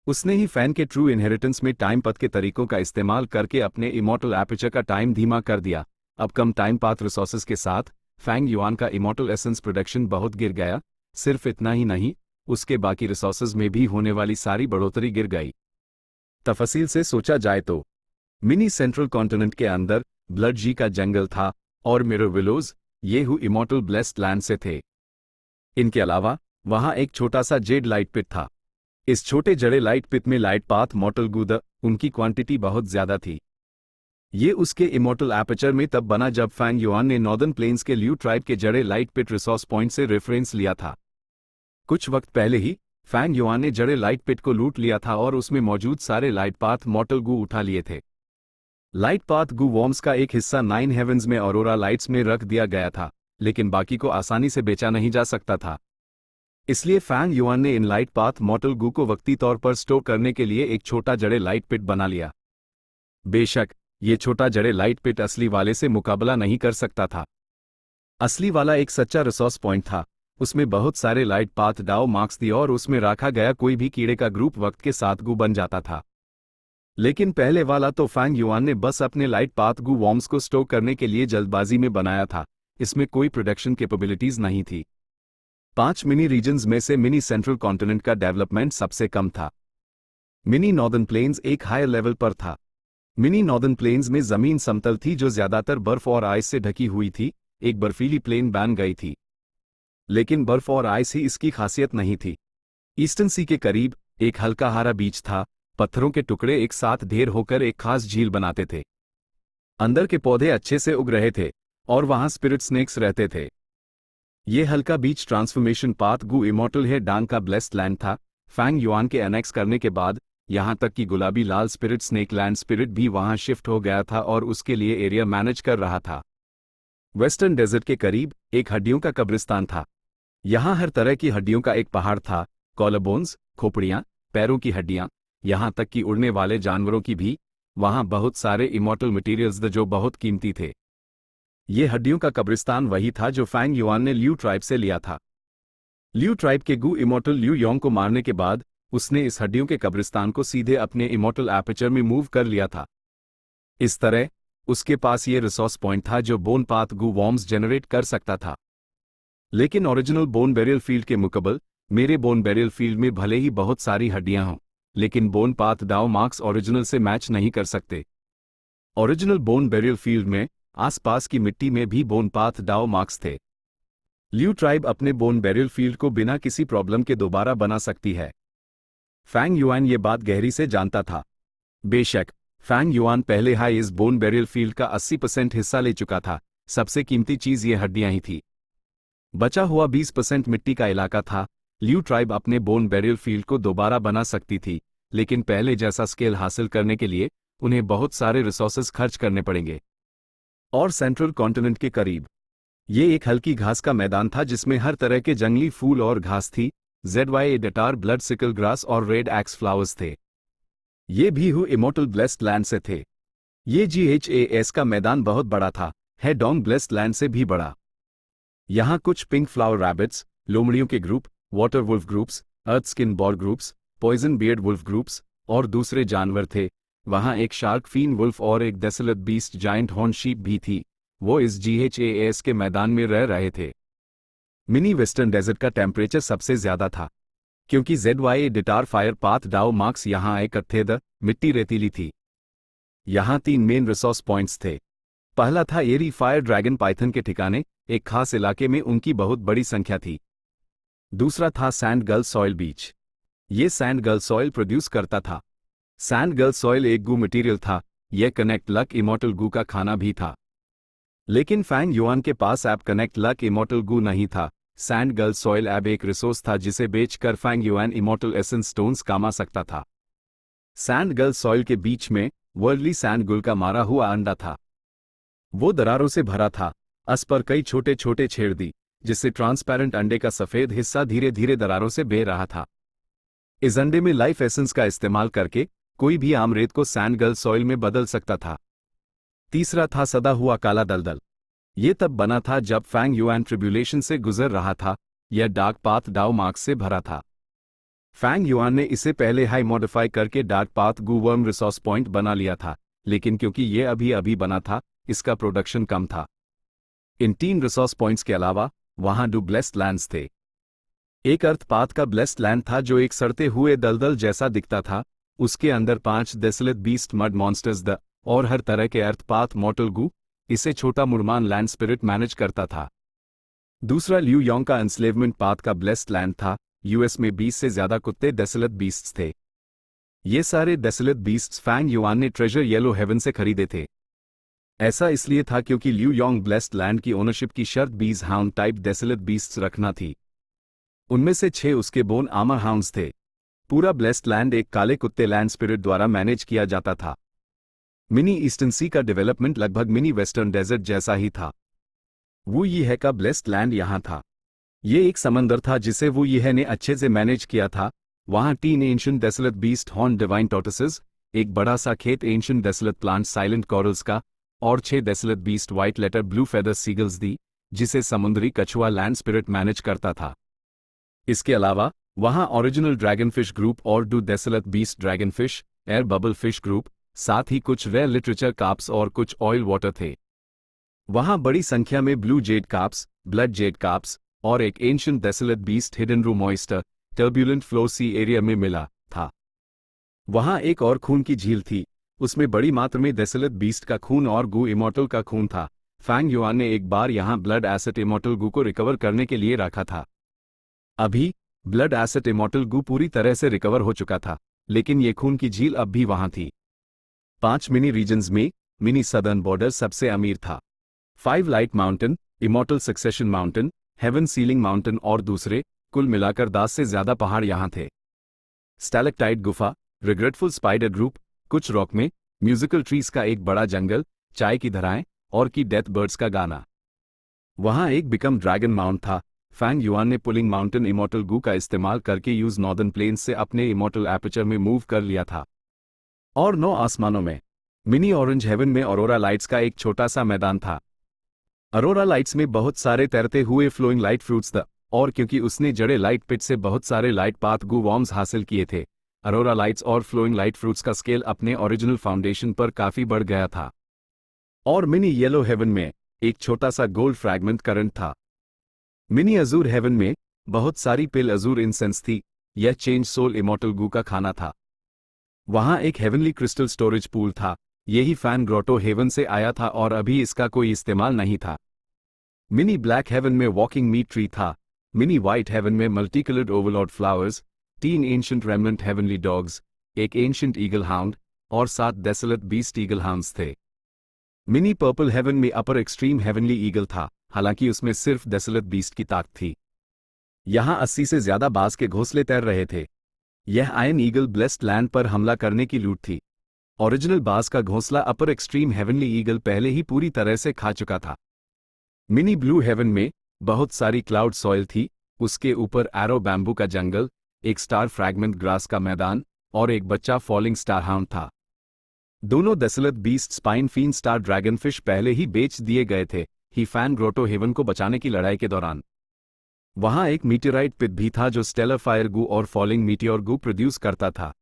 उसने ही फैन के ट्रू इनहेरिटेंस में टाइम पथ के तरीकों का इस्तेमाल करके अपने इमॉर्टल एपर्चर का टाइम धीमा कर दिया। अब कम टाइम पाथ रिसोर्सेस के साथ फैंग युआन का इमॉर्टल एसेंस प्रोडक्शन बहुत गिर गया। सिर्फ इतना ही नहीं, उसके बाकी रिसोर्सेज में भी होने वाली सारी बढ़ोतरी गिर गई। तफसील से सोचा जाए तो मिनी सेंट्रल कॉन्टिनेंट के अंदर ब्लड जी का जंगल था और मिरर विलोज ये हु इमॉर्टल ब्लेस्ड लैंड से थे। इनके अलावा वहां एक छोटा सा जेड लाइट पिट था। इस छोटे जड़े लाइट पिट में लाइट पाथ मॉर्टल गूद उनकी क्वांटिटी बहुत ज्यादा थी। ये उसके इमॉर्टल एपर्चर में तब बना जब फैंग युआन ने नॉर्दर्न प्लेन्स के ल्यू ट्राइब के जड़े लाइट पिट रिसोर्स पॉइंट से रेफरेंस लिया था। कुछ वक्त पहले ही फैंग युआन ने जड़े लाइट पिट को लूट लिया था और उसमें मौजूद सारे लाइट पाथ मॉर्टल गू उठा लिए थे। लाइट पाथ गू वॉर्म्स का एक हिस्सा 9 हेवेंस में ऑरोरा लाइट्स में रख दिया गया था, लेकिन बाकी को आसानी से बेचा नहीं जा सकता था। इसलिए फैंग युआन ने इन लाइट पाथ मॉर्टल गू को वक्ती तौर पर स्टोर करने के लिए एक छोटा जड़े लाइट पिट बना लिया। बेशक ये छोटा जड़े लाइट पिट असली वाले से मुकाबला नहीं कर सकता था। असली वाला एक सच्चा रिसोर्स पॉइंट था। उसमें बहुत सारे लाइट पाथ डाउ मार्क्स थी और उसमें रखा गया कोई भी कीड़े का ग्रुप वक्त के साथ गू बन जाता था। लेकिन पहले वाला तो फैंग युआन ने बस अपने लाइट पाथ गू वॉर्म्स को स्टोर करने के लिए जल्दबाजी में बनाया था। इसमें कोई प्रोडक्शन कैपेबिलिटीज नहीं थी। 5 मिनी रीजन्स में से मिनी सेंट्रल कॉन्टिनेंट का डेवलपमेंट सबसे कम था। मिनी नॉर्दर्न प्लेन्स एक हायर लेवल पर था। मिनी नॉर्दर्न प्लेन्स में जमीन समतल थी जो ज्यादातर बर्फ और आइस से ढकी हुई थी। एक बर्फीली प्लेन बन गई थी, लेकिन बर्फ और आइस ही इसकी खासियत नहीं थी। ईस्टर्न सी के करीब एक हल्का हरा बीच था। पत्थरों के टुकड़े एक साथ ढेर होकर एक खास झील बनाते थे। अंदर के पौधे अच्छे से उग रहे थे और वहां स्पिरिट स्नेक्स रहते थे। ये हल्का बीच ट्रांसफॉर्मेशन पाथ गू इमॉर्टल है डांग का ब्लेस्ड लैंड था। फैंग युआन के एनेक्स करने के बाद यहां तक कि गुलाबी लाल स्पिरिट स्नेक लैंड स्पिरिट भी वहां शिफ्ट हो गया था और उसके लिए एरिया मैनेज कर रहा था। वेस्टर्न डेजर्ट के करीब एक हड्डियों का कब्रिस्तान था। यहां हर तरह की हड्डियों का एक पहाड़ था। कॉलरबोन्स, खोपड़ियां, पैरों की हड्डियां, यहां तक कि उड़ने वाले जानवरों की भी। वहां बहुत सारे इमॉर्टल मटेरियल्स थे जो बहुत कीमती थे। ये हड्डियों का कब्रिस्तान वही था जो फैंग युआन ने ल्यू ट्राइब से लिया था। ल्यू ट्राइब के गू इमॉर्टल ल्यू योंग को मारने के बाद उसने इस हड्डियों के कब्रिस्तान को सीधे अपने इमॉर्टल एपर्चर में मूव कर लिया था। इस तरह उसके पास ये रिसोर्स पॉइंट था जो बोन पाथ गू वॉर्म्स जनरेट कर सकता था। लेकिन ओरिजिनल बोन बेरियल फील्ड के मुकाबले मेरे बोन बेरियल फील्ड में भले ही बहुत सारी हड्डियां हों, लेकिन बोन पाथ डाउ मार्क्स ओरिजिनल से मैच नहीं कर सकते। ओरिजिनल बोन बेरियल फील्ड में आसपास की मिट्टी में भी बोन पाथ डाउ मार्क्स थे। ल्यू ट्राइब अपने बोन बेरियल फील्ड को बिना किसी प्रॉब्लम के दोबारा बना सकती है। फैंग युआन ये बात गहरी से जानता था। बेशक फैंग युआन पहले हाई इस बोन बेरियल फील्ड का 80% हिस्सा ले चुका था। सबसे कीमती चीज ये हड्डियां ही थी। बचा हुआ 20% मिट्टी का इलाका था। ल्यू ट्राइब अपने बोन बेरियल फील्ड को दोबारा बना सकती थी, लेकिन पहले जैसा स्केल हासिल करने के लिए उन्हें बहुत सारे रिसोर्सेज खर्च करने पड़ेंगे। और सेंट्रल कॉन्टिनेंट के करीब ये एक हल्की घास का मैदान था जिसमें हर तरह के जंगली फूल और घास थी। ZYA डेटार, ब्लड सिकल ग्रास और रेड एक्स फ्लावर्स थे। ये भी हु इमोर्टल ब्लेस्ड लैंड से थे। ये GHAS का मैदान बहुत बड़ा था, है डोंग ब्लेस्ड लैंड से भी बड़ा। यहाँ कुछ पिंक फ्लावर रैबिट्स, लोमड़ियों के group, water wolf groups, earth skin boar groups, poison beard wolf groups और दूसरे जानवर थे। वहाँ एक शार्क फिन वुल्फ और एक desolate beast giant horn sheep भी थी। वो इस GHAS के मैदान में रह रहे थे। मिनी वेस्टर्न डेजर्ट का टेम्परेचर सबसे ज्यादा था, क्योंकि ZYA डेटार फायर पाथ डाउ मार्क्स यहाँ आए कत्थे द मिट्टी रेतीली थी। यहाँ 3 मेन रिसोर्स पॉइंट्स थे। पहला था एरी फायर ड्रैगन पाइथन के ठिकाने, एक खास इलाके में उनकी बहुत बड़ी संख्या थी। दूसरा था सैंड गर्ल सॉइल बीच। ये सैंड गर्ल सॉइल प्रोड्यूस करता था। सैंड गर्ल सॉइल एक गू मटेरियल था, यह कनेक्ट लक इमोर्टल गू का खाना भी था। लेकिन फैंग युआन के पास ऐप कनेक्ट लक इमोर्टल गू नहीं था। सैंड गर्ल सॉइल ऐप एक रिसोर्स था जिसे बेचकर Fang Yuan immortal essence stones कमा सकता था। सैंड गर्ल सॉइल के बीच में वर्ल्डली सैंड गुल का मारा हुआ अंडा था। वो दरारों से भरा था, अस पर कई छोटे छोटे छेड़ दी, जिससे ट्रांसपेरेंट अंडे का सफेद हिस्सा धीरे धीरे दरारों से बह रहा था। इस अंडे में लाइफ एसेंस का इस्तेमाल करके कोई भी आम रेत को सैंड गर्ल सॉइल में बदल सकता था। तीसरा था सदा हुआ काला दलदल। ये तब बना था जब फैंग युआन ट्रिब्यूलेशन से गुजर रहा था। यह डार्क पाथ डाउ मार्क्स से भरा था। फैंग युआन ने इसे पहले हाई मॉडिफाई करके डार्क पाथ गू वर्म रिसोर्स पॉइंट बना लिया था, लेकिन क्योंकि यह अभी अभी बना था, इसका प्रोडक्शन कम था। इन 3 रिसोर्स पॉइंट्स के अलावा वहां 2 ब्लेस्ड लैंड्स थे। एक अर्थ पाथ का ब्लेस्ड लैंड था जो एक सड़ते हुए दलदल जैसा दिखता था। उसके अंदर 5 desolate beast mud monsters the और हर तरह के अर्थ पाथ मॉर्टल गू। इसे छोटा मुरमान लैंड स्पिरिट मैनेज करता था। दूसरा ल्यू योंग का एंस्लेवमेंट पाथ का ब्लेस्ड लैंड था। यूएस में 20 से ज्यादा कुत्ते डेसोलेट बीस्ट्स थे। ये सारे डेसोलेट बीस्ट्स फैंग युआन ने ट्रेजर येलो हेवन से खरीदे थे। ऐसा इसलिए था क्योंकि ल्यू योंग ब्लेस्ड लैंड की ओनरशिप की शर्त बीज हाउंड टाइप डेसोलेट बीस्ट्स रखना थी। उनमें से 6 उसके बोन आर्मर हाउंड्स थे। पूरा ब्लेस्ड लैंड एक काले कुत्ते लैंड स्पिरिट द्वारा मैनेज किया जाता था। मिनी ईस्टर्न सी का डेवलपमेंट लगभग मिनी वेस्टर्न डेजर्ट जैसा ही था। वू यीहे का ब्लेस्ड लैंड यहाँ था। ये एक समंदर था जिसे वू यीहे ने अच्छे से मैनेज किया था। वहाँ 3 ancient desolate beast horn divine tortoises, एक बड़ा सा खेत ancient desolate plant silent corals का, और 6 desolate beast white letter blue feather seagulls दी, जिसे समुद्री कछुआ लैंड स्पिरिट मैनेज करता था। इसके अलावा वहाँ ओरिजिनल ड्रैगन फिश ग्रुप और 2 desolate beast dragon fish, air bubble fish group, साथ ही कुछ रेयर लिटरेचर कार्प्स और कुछ ऑयल वाटर थे। वहाँ बड़ी संख्या में blue jade carps, blood jade carps और एक ancient desolate beast hidden room oyster turbulent flow sea area में मिला था। वहाँ एक और खून की झील थी, उसमें बड़ी मात्रा में डेसोलेट बीस्ट का खून और गू इमोर्टल का खून था। फैंग युआन ने एक बार यहाँ ब्लड एसेट इमोर्टल गू को रिकवर करने के लिए रखा था। अभी ब्लड एसेट इमोर्टल गू पूरी तरह से रिकवर हो चुका था, लेकिन ये खून की झील अब भी वहां थी। 5 मिनी रीजन्स में मिनी सदर्न बॉर्डर सबसे अमीर था। 5 light mountain, immortal succession mountain, heaven ceiling mountain और दूसरे कुल मिलाकर 10 से ज्यादा पहाड़ यहां थे। स्टैलेक्टाइट गुफा, रिग्रेटफुल स्पाइडर ग्रुप, कुछ रॉक में, म्यूजिकल ट्रीज का एक बड़ा जंगल, चाय की धराएं और की डेथ बर्ड्स का गाना। वहां एक बिकम ड्रैगन माउंट था। फैंग युआन ने पुलिंग माउंटेन इमोर्टल गू का इस्तेमाल करके यूज नॉर्दर्न प्लेन्स से अपने इमोर्टल एपर्चर में मूव कर लिया था। और 9 आसमानों में मिनी ऑरेंज हेवन में ऑरोरा लाइट्स का एक छोटा सा मैदान था। अरोरा लाइट्स में बहुत सारे तैरते हुए फ्लोइंग लाइट फ्रूट्स था, और क्योंकि उसने जड़े लाइट पिट से बहुत सारे लाइट पाथ गू वॉर्म्स हासिल किए थे, अरोरा लाइट्स और फ्लोइंग लाइट फ्रूट्स का स्केल अपने ओरिजिनल फाउंडेशन पर काफी बढ़ गया था। और मिनी येलो हेवन में एक छोटा सा गोल्ड फ्रैगमेंट करंट था। मिनी अजूर हेवन में बहुत सारी पिल अजूर इंसेंस थी। यह चेंज सोल इमोर्टल गू का खाना था। वहां एक हेवनली क्रिस्टल स्टोरेज पूल था। यही फैन ग्रोटो हेवन से आया था और अभी इसका कोई इस्तेमाल नहीं था। मिनी ब्लैक हेवन में वॉकिंग मीट ट्री था। मिनी व्हाइट हेवन में multi coloured Overlord flowers, 3 ancient remnant heavenly dogs, एक एंशिएंट ईगल हाउंड और 7 डेसोलेट बीस्ट ईगल हाउंड्स थे। मिनी पर्पल हेवन में अपर एक्सट्रीम हेवनली ईगल था, हालांकि उसमें सिर्फ डेसोलेट बीस्ट की ताकत थी। यहां 80 से ज्यादा बाज के घोंसले तैर रहे थे। यह आयन ईगल ब्लेस्ड लैंड पर हमला करने की लूट थी। ओरिजिनल बाज का घोंसला अपर एक्सट्रीम हेवनली ईगल पहले ही पूरी तरह से खा चुका था। मिनी ब्लू हेवन में बहुत सारी क्लाउड सॉइल थी। उसके ऊपर एरो बैम्बू का जंगल, एक स्टार फ्रैगमेंट ग्रास का मैदान और एक बच्चा फॉलिंग स्टार हाउंड था। दोनों डेसोलेट बीस्ट स्पाइन फीन स्टार ड्रैगनफिश पहले ही बेच दिए गए थे ही फैन ग्रोटो हेवन को बचाने की लड़ाई के दौरान। वहां एक मीटेराइट पिट भी था जो स्टेलर फायर गू और फॉलिंग मीटियोर गू प्रोड्यूस करता था।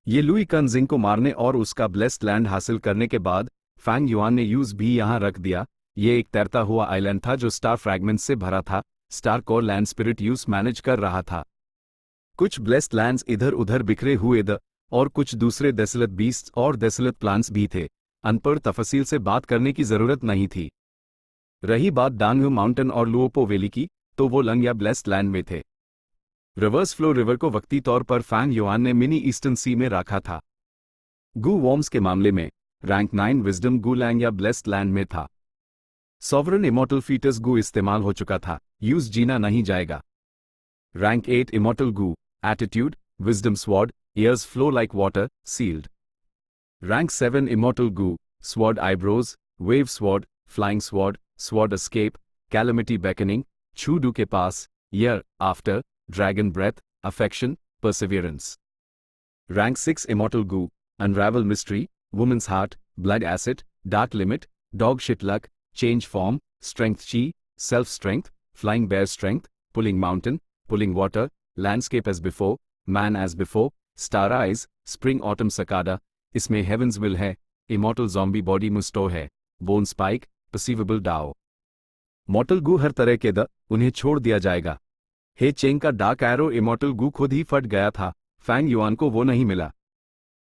ये लुई कंजिंग को मारने और उसका ब्लेस्ड लैंड हासिल करने के बाद फैंग युआन ने यूज भी यहां रख दिया। ये एक तैरता हुआ आइलैंड था जो स्टार फ्रैगमेंट्स से भरा था। Star core land spirit use manage कर रहा था। कुछ ब्लेस्ड लैंड्स इधर उधर बिखरे हुए और कुछ दूसरे डेसोलेट बीस्ट्स और डेसोलेट प्लांट्स भी थे। अन पर तफसील से बात करने की जरूरत नहीं थी। रही बात डांगहू माउंटेन और लुओपो वैली की, तो वो लंग या ब्लेस्ड लैंड में थे। रिवर्स फ्लो रिवर को वक्ती तौर पर फैंग युआन ने मिनी ईस्टर्न सी में रखा था। गू वॉर्म्स के मामले में रैंक 9 विजडम गू लैंग या ब्लेस्ड लैंड में था। सॉवरन इमॉर्टल फीटस गू इस्तेमाल हो चुका था, यूज जीना नहीं जाएगा। Rank 8 immortal Gu, attitude, wisdom sword, years flow like water, sealed. Rank 7 immortal Gu, sword eyebrows, wave sword, flying sword, sword escape, calamity beckoning, छूडू के पास, ear, after, dragon breath, affection, perseverance. Rank 6 immortal Gu, unravel mystery, women's heart, blood acid, dark limit, dog shit luck, change form, strength qi, self strength, flying bear strength, pulling mountain, pulling water, landscape as before, man as before, star eyes, spring autumn cicada, इसमें heavens will है, immortal zombie body मुस्टो है, bone spike, perceivable Dao. Mortal Gu हर तरह के उन्हें छोड़ दिया जाएगा। हे चेंग का डार्क एरो इमॉर्टल गू खुद ही फट गया था, फैंग युआन को वो नहीं मिला।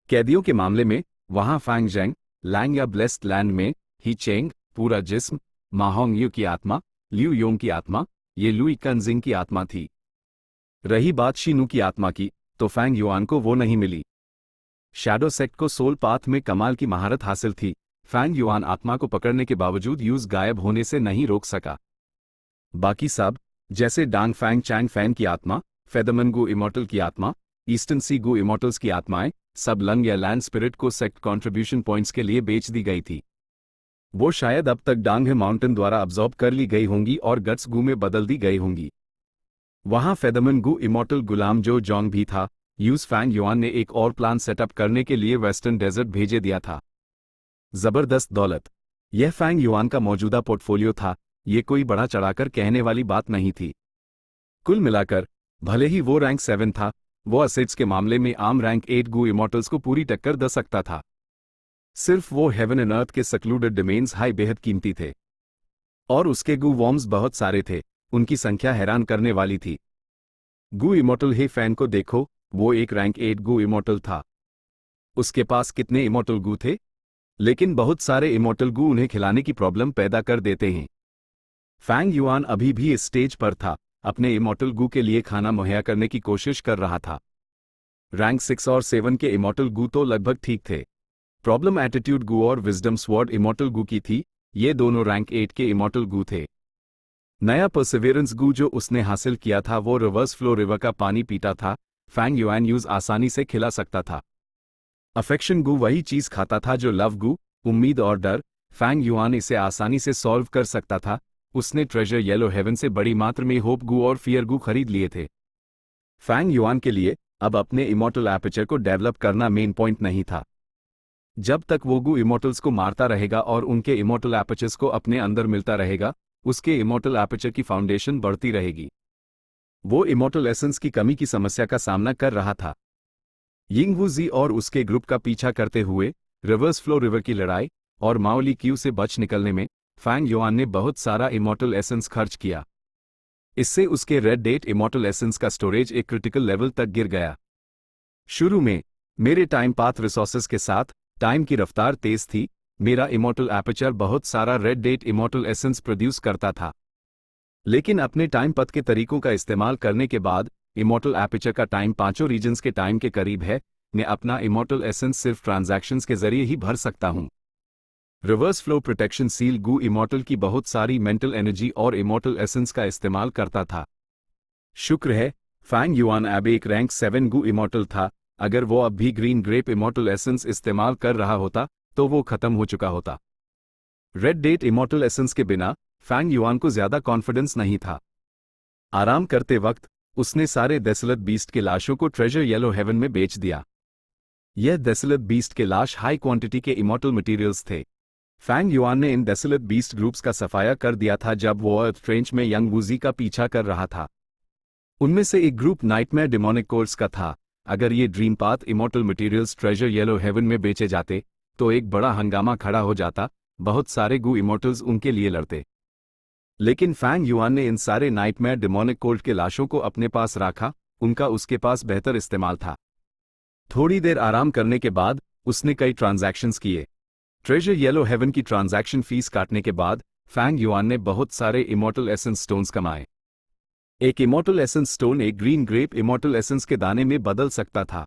कैदियों के मामले में वहां फैंग जेंग, लैंग या ब्लेस्ड लैंड में ही चेंग, पूरा जिस्म, माहोंग यू की आत्मा, लिu योंग की आत्मा, ये लुई कंजिंग की आत्मा थी। रही बात शीनू की आत्मा की, तो फैंग युआन को वो नहीं मिली। शैडो सेक्ट को सोल पाथ में कमाल की महारत हासिल थी। फैंग युआन आत्मा को पकड़ने के बावजूद यूज गायब होने से नहीं रोक सका। बाकी सब, जैसे डांग फैंग चैंग फैन की आत्मा, फेदरमन गू इमॉर्टल की आत्मा, ईस्टर्न सी गू इमॉर्टल्स की आत्माएं, सब लंग या लैंड स्पिरिट को सेक्ट कंट्रीब्यूशन पॉइंट्स के लिए बेच दी गई थी। वो शायद अब तक डांगहे माउंटेन द्वारा अब्जॉर्ब कर ली गई होंगी और गट्स गू में बदल दी गई होंगी। वहां फेदरमन गू इमॉर्टल गुलाम जो जोंग भी था। यूज फैंग युआन ने एक और प्लान सेटअप करने के लिए वेस्टर्न डेजर्ट भेजे दिया था। जबरदस्त दौलत, यह फैंग युआन का मौजूदा पोर्टफोलियो था। ये कोई बड़ा चढ़ाकर कहने वाली बात नहीं थी। कुल मिलाकर भले ही वो रैंक 7 था, वो एसेट्स के मामले में आम रैंक 8 गू इमॉर्टल्स को पूरी टक्कर दे सकता था। सिर्फ वो हेवन एंड अर्थ के सक्लूडेड डोमेन्स हाई बेहद कीमती थे और उसके गू वॉर्म्स बहुत सारे थे। उनकी संख्या हैरान करने वाली थी। गू इमॉर्टल हे फैन को देखो, वो एक रैंक 8 गू इमॉर्टल था। उसके पास कितने इमॉर्टल गू थे? लेकिन बहुत सारे इमॉर्टल गू उन्हें खिलाने की प्रॉब्लम पैदा कर देते हैं। फैंग युआन अभी भी इस स्टेज पर था, अपने इमॉर्टल गू के लिए खाना मुहैया करने की कोशिश कर रहा था। रैंक 6 और 7 के इमॉर्टल गू तो लगभग ठीक थे। प्रॉब्लम एटीट्यूड गू और विजडम स्वॉर्ड इमॉर्टल गू की थी। ये दोनों रैंक 8 के इमॉर्टल गू थे। नया परसिवियरेंस गू जो उसने हासिल किया था वो रिवर्स फ्लो रिवर का पानी पीता था। फैंग युआन यूज आसानी से खिला सकता था। अफेक्शन गू वही चीज खाता था जो लव गू, उम्मीद और डर। फैंग युआन इसे आसानी से सॉल्व कर सकता था। उसने ट्रेजर येलो हेवन से बड़ी मात्रा में होप गू और फियर गू खरीद लिए थे। फैंग युआन के लिए अब अपने इमॉर्टल एपर्चर को डेवलप करना मेन पॉइंट नहीं था। जब तक वो गू इमॉर्टल्स को मारता रहेगा और उनके इमॉर्टल एपर्चर्स को अपने अंदर मिलता रहेगा, उसके इमॉर्टल एपर्चर की फाउंडेशन बढ़ती रहेगी। वो इमॉर्टल एसेंस की कमी की समस्या का सामना कर रहा था। यिंग वू जी और उसके ग्रुप का पीछा करते हुए रिवर्स फ्लो रिवर की लड़ाई और माओली क्यू से बच निकलने में फैंग युआन ने बहुत सारा इमॉर्टल एसेंस खर्च किया। इससे उसके रेड डेट इमॉर्टल एसेंस का स्टोरेज एक क्रिटिकल लेवल तक गिर गया। शुरू में मेरे टाइम पाथ रिसोर्सेज के साथ टाइम की रफ्तार तेज थी। मेरा इमॉर्टल एपर्चर बहुत सारा red date immortal essence produce करता था। लेकिन अपने टाइम पथ के तरीकों का इस्तेमाल करने के बाद इमॉर्टल एपर्चर का टाइम पांचों रीजन्स के टाइम के करीब है। मैं अपना इमॉर्टल एसेंस सिर्फ ट्रांजैक्शंस के जरिए ही भर सकता हूं। रिवर्स फ्लो प्रोटेक्शन सील गू इमॉर्टल की बहुत सारी मेंटल एनर्जी और इमॉर्टल एसेंस का इस्तेमाल करता था। शुक्र है फैंग युआन अब एक रैंक 7 गू इमॉर्टल था। अगर वो अब भी ग्रीन ग्रेप इमॉर्टल एसेंस इस्तेमाल कर रहा होता तो वो खत्म हो चुका होता। रेड डेट इमॉर्टल एसेंस के बिना फैंग युआन को ज्यादा कॉन्फिडेंस नहीं था। आराम करते वक्त उसने सारे डेसोलेट बीस्ट के लाशों को ट्रेजर येलो हेवन में बेच दिया। यह डेसोलेट बीस्ट के लाश हाई क्वांटिटी के इमॉर्टल मटेरियल्स थे। फैंग युआन ने इन डेसोलेट बीस्ट ग्रुप्स का सफाया कर दिया था जब वो अर्थ ट्रेंच में यंग वूजी का पीछा कर रहा था। उनमें से एक ग्रुप नाइटमेयर डेमोनिक कोर्स का था। अगर ये dream path immortal materials treasure yellow heaven में बेचे जाते तो एक बड़ा हंगामा खड़ा हो जाता, बहुत सारे गू इमॉर्टल्स उनके लिए लड़ते। लेकिन फैंग युआन ने इन सारे नाइटमेयर डेमोनिक कोल्ट के लाशों को अपने पास रखा, उनका उसके पास बेहतर इस्तेमाल था। थोड़ी देर आराम करने के बाद उसने कई ट्रांजैक्शंस किए। ट्रेजर येलो हेवन की ट्रांजैक्शन फीस काटने के बाद फैंग युआन ने बहुत सारे इमॉर्टल एसेंस स्टोन्स कमाए। एक इमॉर्टल एसेंस स्टोन एक ग्रीन ग्रेप इमॉर्टल एसेंस के दाने में बदल सकता था।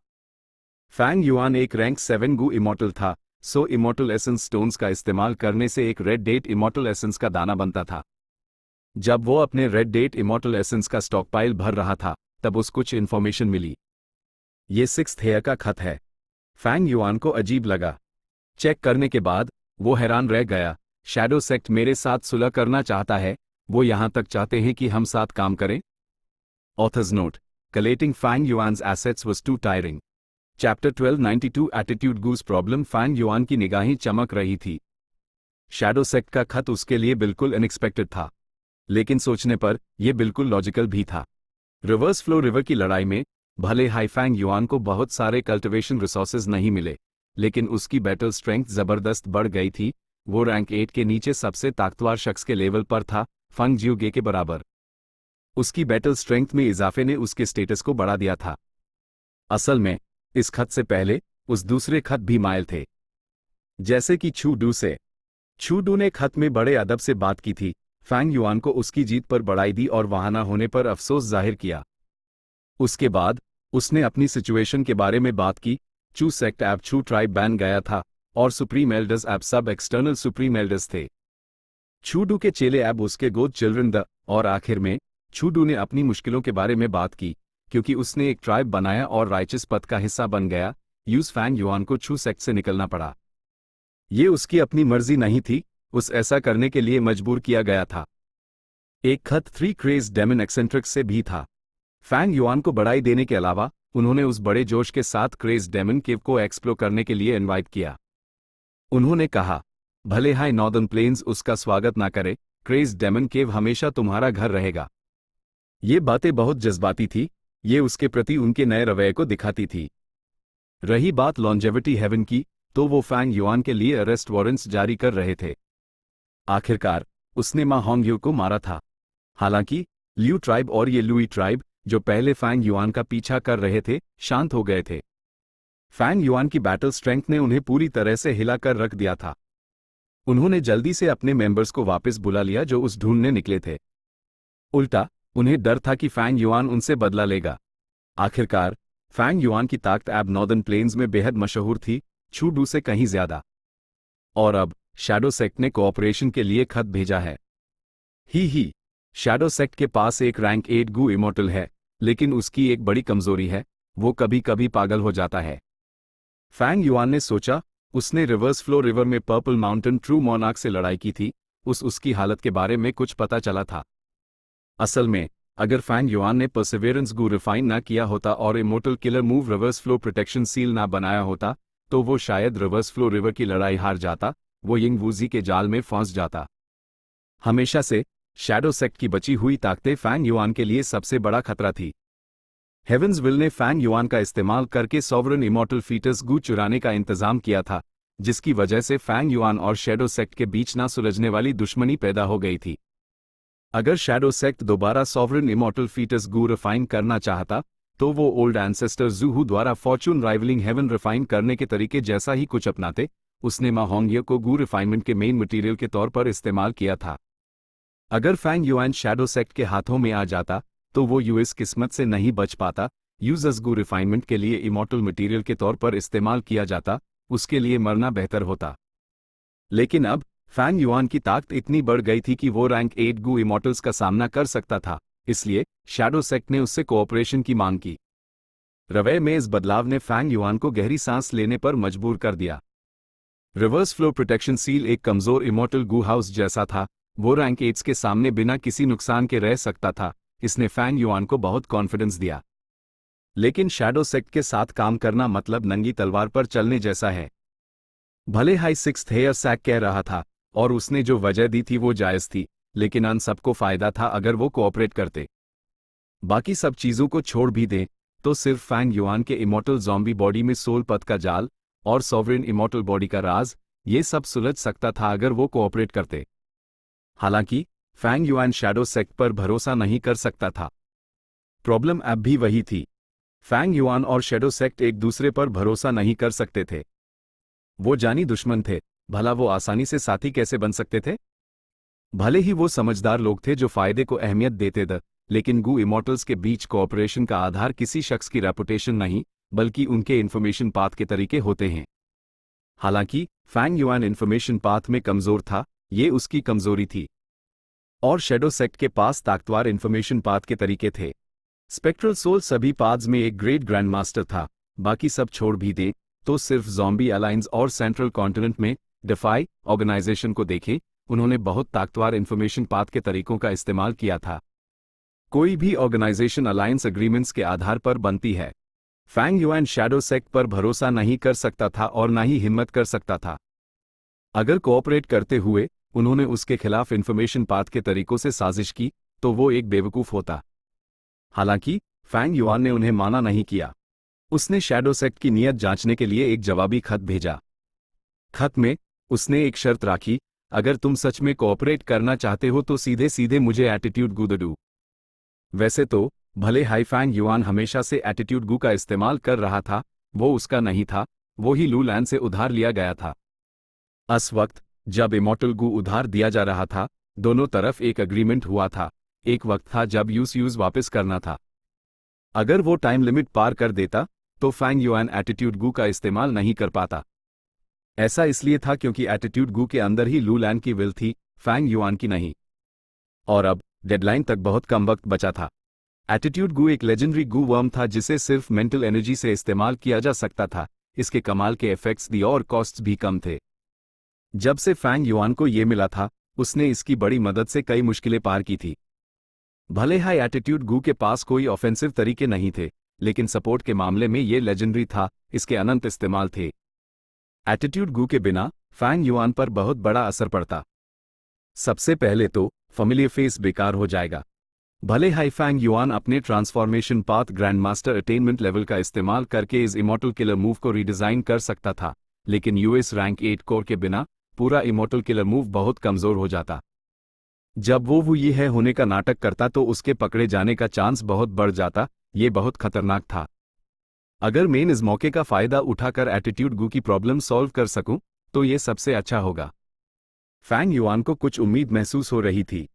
फैंग युआन एक रैंक 7 गू इमॉर्टल था, सो इमॉर्टल एसेंस स्टोन्स का इस्तेमाल करने से एक रेड डेट इमॉर्टल एसेंस का दाना बनता था। जब वो अपने रेड डेट इमॉर्टल एसेंस का स्टॉकपाइल भर रहा था तब उस कुछ इन्फॉर्मेशन मिली। ये 6th हेयर का खत है। फैंग युआन को अजीब लगा। चेक करने के बाद वो हैरान रह गया। शैडो सेक्ट मेरे साथ सुलह करना चाहता है, वो यहां तक चाहते हैं कि हम साथ काम करें। Author's note: collating Fang Yuan's assets was too tiring। Chapter 1292 attitude Gu's problem. Fang Yuan की निगाहें चमक रही थी। शैडो सेक्ट का खत उसके लिए बिल्कुल अनएक्सपेक्टेड था, लेकिन सोचने पर यह बिल्कुल लॉजिकल भी था। रिवर्स फ्लो रिवर की लड़ाई में भले हाई फैंग युआन को बहुत सारे कल्टिवेशन रिसोर्सेज नहीं मिले, लेकिन उसकी बैटल स्ट्रेंथ जबरदस्त बढ़ गई थी। वो रैंक 8 के नीचे सबसे ताकतवर शख्स के लेवल पर था, फंग जियोगे के बराबर। उसकी बैटल स्ट्रेंथ में इजाफे ने उसके स्टेटस को बढ़ा दिया था। असल में इस खत से पहले उस दूसरे खत भी मायल थे, जैसे कि छू डू से। छू डू ने खत में बड़े अदब से बात की थी, फैंग युआन को उसकी जीत पर बधाई दी और वहां न होने पर अफसोस जाहिर किया। उसके बाद उसने अपनी सिचुएशन के बारे में बात की। चू सेक्ट ऐप छू ट्राइब बैन गया था और सुप्रीम एल्डर्स ऐप सब एक्सटर्नल सुप्रीम एल्डर्स थे। छूडू के चेले ऐप उसके गोद चिल्ड्रन द। और आखिर में छूडू ने अपनी मुश्किलों के बारे में बात की क्योंकि उसने एक ट्राइब बनाया और राइचस पथ का हिस्सा बन गया। यूज फैंग युआन को छू सेक्ट से निकलना पड़ा। ये उसकी अपनी मर्जी नहीं थी, उस ऐसा करने के लिए मजबूर किया गया था। एक खत 3 क्रेज डेमन एक्सेंट्रिक्स से भी था। फैंग युआन को बढ़ाई देने के अलावा उन्होंने उस बड़े जोश के साथ क्रेज डेमन केव को एक्सप्लोर करने के लिए इनवाइट किया। उन्होंने कहा, भले हाई नॉर्दर्न प्लेन्स उसका स्वागत ना करे, क्रेज डेमन केव हमेशा तुम्हारा घर रहेगा। ये बातें बहुत जज्बाती थी, ये उसके प्रति उनके नए रवैये को दिखाती थी। रही बात लॉन्जेविटी हेवन की, तो वो फैंग युआन के लिए अरेस्ट वारंट्स जारी कर रहे थे। आखिरकार उसने मा होंगयू को मारा था। हालांकि लियू ट्राइब और ये लुई ट्राइब जो पहले फैंग युआन का पीछा कर रहे थे, शांत हो गए थे। फैंग युआन की बैटल स्ट्रेंथ ने उन्हें पूरी तरह से हिलाकर रख दिया था। उन्होंने जल्दी से अपने मेंबर्स को वापस बुला लिया जो उस ढूंढने निकले थे। उल्टा उन्हें डर था कि फैंग युआन उनसे बदला लेगा। आखिरकार फैंग युआन की ताकत अब नॉर्दर्न प्लेन्स में बेहद मशहूर थी, छू डू से कहीं ज्यादा। और अब शैडो सेक्ट ने कोऑपरेशन के लिए खत भेजा है। ही शैडो सेक्ट के पास एक रैंक 8 गू इमॉर्टल है, लेकिन उसकी एक बड़ी कमजोरी है, वो कभी कभी पागल हो जाता है। फैंग युआन ने सोचा, उसने रिवर्स फ्लो रिवर में पर्पल माउंटेन ट्रू मोनार्क से लड़ाई की थी, उसकी हालत के बारे में कुछ पता चला था। असल में अगर फैंग युआन ने परसिवियरेंस गू रिफाइन ना किया होता और immortal killer move reverse flow protection seal ना बनाया होता, तो वो शायद रिवर्स फ्लो रिवर की लड़ाई हार जाता, वो यिंग वूजी के जाल में फंस जाता। हमेशा से शैडो सेक्ट की बची हुई ताकतें फैंग युआन के लिए सबसे बड़ा खतरा थी। हेवंस विल ने फैंग युआन का इस्तेमाल करके सॉवरन इमॉर्टल फीटस गू चुराने का इंतजाम किया था, जिसकी वजह से फैंग युआन और शैडो सेक्ट के बीच ना सुलझने वाली दुश्मनी पैदा हो गई थी। अगर शैडो सेक्ट दोबारा सॉवरन इमॉर्टल फीटस गू रिफाइन करना चाहता, तो वो ओल्ड एंसेस्टर जूहू द्वारा फॉर्चून राइवलिंग हेवन रिफाइन करने के तरीके जैसा ही कुछ अपनाते। उसने मा होंगये को गू रिफाइनमेंट के मेन मटेरियल के तौर पर इस्तेमाल किया था। अगर फैंग युआन शैडो सेक्ट के हाथों में आ जाता, तो वो यूएस किस्मत से नहीं बच पाता। यूजर्स गू रिफाइनमेंट के लिए इमॉर्टल मटेरियल के तौर पर इस्तेमाल किया जाता, उसके लिए मरना बेहतर होता। लेकिन अब फैंग युआन की ताकत इतनी बढ़ गई थी कि वो रैंक 8 गू इमॉर्टल्स का सामना कर सकता था, इसलिए शैडो सेक्ट ने उससे कोऑपरेशन की मांग की। रवैये में इस बदलाव ने फैंग युआन को गहरी सांस लेने पर मजबूर कर दिया। रिवर्स फ्लो प्रोटेक्शन सील एक कमजोर इमॉर्टल गू हाउस जैसा था, वो रैंक 8 के सामने बिना किसी नुकसान के रह सकता था, इसने फैंग युआन को बहुत कॉन्फिडेंस दिया। लेकिन शैडो सेक्ट के साथ काम करना मतलब नंगी तलवार पर चलने जैसा है। भले हाई सिक्स्थ हेयर सैक कह रहा था और उसने जो वजह दी थी वो जायज थी, लेकिन अन सबको फायदा था अगर वो कोऑपरेट करते। बाकी सब चीजों को छोड़ भी दें तो सिर्फ फैंग युआन के इमॉर्टल ज़ॉम्बी बॉडी में सोल पथ का जाल और सॉवरेन इमॉर्टल बॉडी का राज, ये सब सुलझ सकता था अगर वो कोऑपरेट करते। हालांकि फैंग युआन शैडो सेक्ट पर भरोसा नहीं कर सकता था। प्रॉब्लम अब भी वही थी, फैंग युआन और शैडो सेक्ट एक दूसरे पर भरोसा नहीं कर सकते थे। वो जानी दुश्मन थे, भला वो आसानी से साथी कैसे बन सकते थे? भले ही वो समझदार लोग थे जो फायदे को अहमियत देते थे, लेकिन गू इमॉर्टल्स के बीच कोऑपरेशन का आधार किसी शख्स की रेपुटेशन नहीं, बल्कि उनके इन्फॉर्मेशन पाथ के तरीके होते हैं। हालांकि फैंग युआन इन्फॉर्मेशन पाथ में कमजोर था, ये उसकी कमजोरी थी। और शैडो सेक्ट के पास ताकतवर इन्फॉर्मेशन पाथ के तरीके थे। स्पेक्ट्रल सोल सभी पाथ्स में एक ग्रेट ग्रैंड मास्टर था। बाकी सब छोड़ भी दे तो सिर्फ ज़ॉम्बी अलायंस और सेंट्रल कॉन्टिनेंट में डिफाई ऑर्गेनाइजेशन को देखें, उन्होंने बहुत ताकतवर इन्फॉर्मेशन पाथ के तरीकों का इस्तेमाल किया था। कोई भी ऑर्गेनाइजेशन अलायंस एग्रीमेंट्स के आधार पर बनती है। फैंग युआन शैडो सेक्ट पर भरोसा नहीं कर सकता था और ना ही हिम्मत कर सकता था। अगर कोऑपरेट करते हुए उन्होंने उसके खिलाफ इन्फॉर्मेशन पाथ के तरीकों से साजिश की तो वो एक बेवकूफ होता। हालांकि फैंग युआन ने उन्हें माना नहीं किया। उसने शैडो सेक्ट की नीयत जांचने के लिए एक जवाबी खत भेजा। खत में उसने एक शर्त राखी, अगर तुम सच में कोऑपरेट करना चाहते हो तो सीधे सीधे मुझे एटीट्यूड गू दो। वैसे तो भले हाई फैंग युआन हमेशा से एटीट्यूड गू का इस्तेमाल कर रहा था, वो उसका नहीं था, वो ही लू लैन से उधार लिया गया था। उस वक्त जब इमॉर्टल गू उधार दिया जा रहा था, दोनों तरफ एक एग्रीमेंट हुआ था। एक वक्त था जब यूज वापस करना था। अगर वो टाइम लिमिट पार कर देता तो फैंग युआन एटीट्यूड गू का इस्तेमाल नहीं कर पाता। ऐसा इसलिए था क्योंकि एटीट्यूड गू के अंदर ही लू लैन की विल थी, फैंग युआन की नहीं। और अब डेडलाइन तक बहुत कम वक्त बचा था। एटीट्यूड गू एक लेजेंडरी गू वर्म था जिसे सिर्फ मेंटल एनर्जी से इस्तेमाल किया जा सकता था। इसके कमाल के इफेक्ट्स दी और कॉस्ट्स भी कम थे। जब से फैंग युआन को ये मिला था, उसने इसकी बड़ी मदद से कई मुश्किलें पार की थी। भले हाई एटीट्यूड गू के पास कोई ऑफेंसिव तरीके नहीं थे, लेकिन सपोर्ट के मामले में ये लेजेंडरी था, इसके अनंत इस्तेमाल थे। एटीट्यूड गू के बिना फैंग युआन पर बहुत बड़ा असर पड़ता। सबसे पहले तो फैमिलियर फेस बेकार हो जाएगा। भले हाई फैंग युआन अपने transformation path grand master attainment level का इस्तेमाल करके इस इमॉर्टल किलर मूव को रीडिजाइन कर सकता था, लेकिन यूएस रैंक 8 कोर के बिना पूरा इमॉर्टल किलर मूव बहुत कमजोर हो जाता। जब वो ये है होने का नाटक करता तो उसके पकड़े जाने का चांस बहुत बढ़ जाता। ये बहुत खतरनाक था। अगर मैं इस मौके का फायदा उठाकर एटीट्यूड गू की प्रॉब्लम सॉल्व कर सकूं तो ये सबसे अच्छा होगा। फैंग युआन को कुछ उम्मीद महसूस हो रही थी।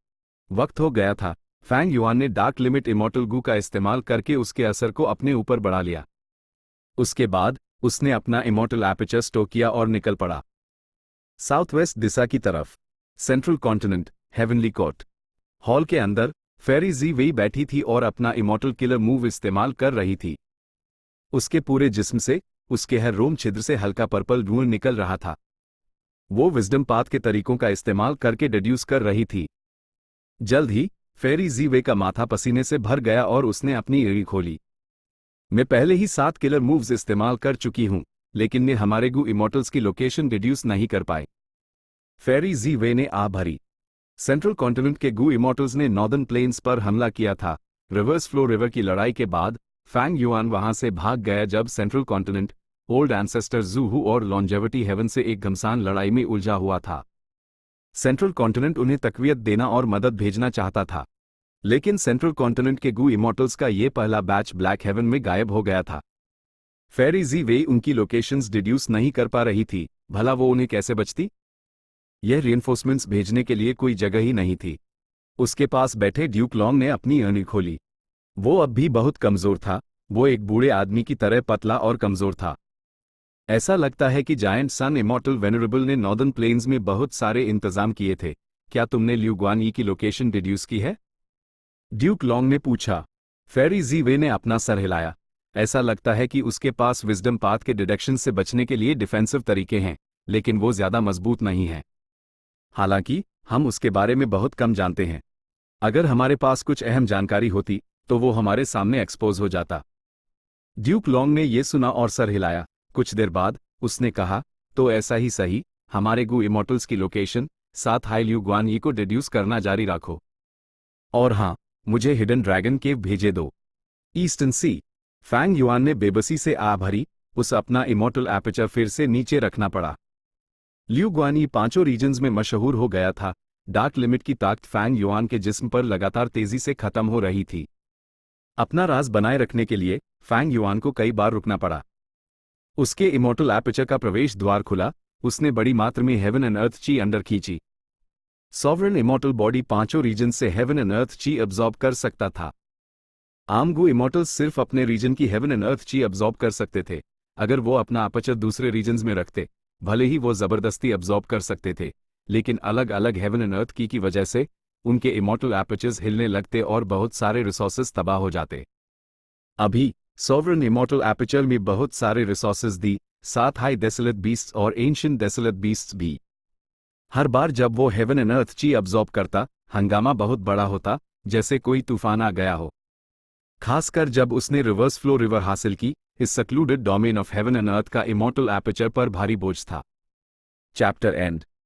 वक्त हो गया था। फैंग युआन ने डार्क लिमिट इमॉर्टल गू का इस्तेमाल करके उसके असर को अपने ऊपर बढ़ा लिया। उसके बाद उसने अपना इमॉर्टल एपर्चर स्टोक किया और निकल पड़ा साउथ वेस्ट दिशा की तरफ। Central continent heavenly court hall के अंदर फेरी जी वेई बैठी थी और अपना इमॉर्टल किलर मूव इस्तेमाल कर रही थी। उसके पूरे जिस्म से, उसके हर रोम छिद्र से हल्का पर्पल धुआं निकल रहा था। वो विजडम पाथ के तरीकों का इस्तेमाल करके डिड्यूस कर रही थी। जल्द ही फेरी जी वेई का माथा पसीने से भर गया और उसने अपनी एड़ी खोली। मैं पहले ही 7 किलर मूव्स इस्तेमाल कर चुकी हूं, लेकिन ने हमारे गू इमॉर्टल्स की लोकेशन डिड्यूस नहीं कर पाए। फेरी जी वेई ने आ भरी। सेंट्रल कॉन्टिनेंट के गू इमॉर्टल्स ने नॉर्दर्न प्लेन्स पर हमला किया था। रिवर्स फ्लो रिवर की लड़ाई के बाद फैंग युआन वहां से भाग गया जब central continent old ancestor Zuhu और लॉन्जेविटी हेवन से एक घमसान लड़ाई में उलझा हुआ था। सेंट्रल कॉन्टिनेंट उन्हें तकवीत देना और मदद भेजना चाहता था, लेकिन सेंट्रल कॉन्टिनेंट के गू इमॉर्टल्स का ये पहला बैच ब्लैक हेवन में गायब हो गया था। फेरी जी वेई उनकी लोकेशंस डिड्यूस नहीं कर पा रही थी, भला वो उन्हें कैसे बचती? यह रिइंफोर्समेंट्स भेजने के लिए कोई जगह ही नहीं थी। उसके पास बैठे ड्यूक लॉन्ग ने अपनी अर्नी खोली। वो अब भी बहुत कमजोर था। वो एक बूढ़े आदमी की तरह पतला और कमजोर था। ऐसा लगता है कि जायंट सन इमॉर्टल वेनरेबल ने नॉर्दर्न प्लेन्स में बहुत सारे इंतजाम किए थे। क्या तुमने ल्यू गुआन यी की लोकेशन डिड्यूस की है? ड्यूक लॉन्ग ने पूछा। फेरी जी वेई ने अपना सर हिलाया। ऐसा लगता है कि उसके पास विजडम पाथ के डिडक्शन से बचने के लिए डिफेंसिव तरीके हैं, लेकिन वो ज्यादा मजबूत नहीं है। हालांकि हम उसके बारे में बहुत कम जानते हैं। अगर हमारे पास कुछ अहम जानकारी होती तो वो हमारे सामने एक्सपोज हो जाता। ड्यूक लॉन्ग ने ये सुना और सर हिलाया। कुछ देर बाद उसने कहा, तो ऐसा ही सही, हमारे गु इमोर्टल्स की लोकेशन 7 हाई ल्यू गुआन यी को डिड्यूस करना जारी रखो। और हाँ, मुझे हिडन ड्रैगन केव भेजे दो। ईस्टर्न सी। फैंग युआन ने बेबसी से आ भरी, उस अपना इमोर्टल एपर्चर फिर से नीचे रखना पड़ा। ल्यू गुआन यी 5 रीजन्स में मशहूर हो गया था। डार्क लिमिट की ताकत फैंग युआन के जिस्म पर लगातार तेजी से खत्म हो रही थी। अपना राज बनाए रखने के लिए फैंग युआन को कई बार रुकना पड़ा। उसके इमोर्टल एपर्चर का प्रवेश द्वार खुला, उसने बड़ी मात्रा में हेवन एंड अर्थ ची अंदर खींची। सॉवरन इमोर्टल बॉडी 5 रीजन से हेवन एंड अर्थ ची अब्सॉर्ब कर सकता था। आम गु इमोर्टल्स सिर्फ अपने रीजन की हेवन एंड अर्थ ची अब्सॉर्ब कर सकते थे। अगर वो अपना अपर्चर दूसरे रीजन्स में रखते, भले ही वो जबरदस्ती अब्सॉर्ब कर सकते थे, लेकिन अलग अलग हेवन एंड अर्थ की वजह से उनके इमोर्टल एपर्चर्स हिलने लगते और बहुत सारे रिसोर्सेज तबाह हो जाते। अभी सॉवरन इमोर्टल एपर्चर में बहुत सारे रिसोर्सेज दी, 7 हाई डेसोलेट बीस्ट्स और एंशिएंट डेसोलेट बीस्ट्स भी। हर बार जब वो हेवन एंड अर्थ ची अब्सॉर्ब करता, हंगामा बहुत बड़ा होता, जैसे कोई तूफान आ गया हो। खासकर जब उसने रिवर्स फ्लो रिवर हासिल की, इस secluded domain of heaven and earth का इमोर्टल एपर्चर पर भारी बोझ था। Chapter and.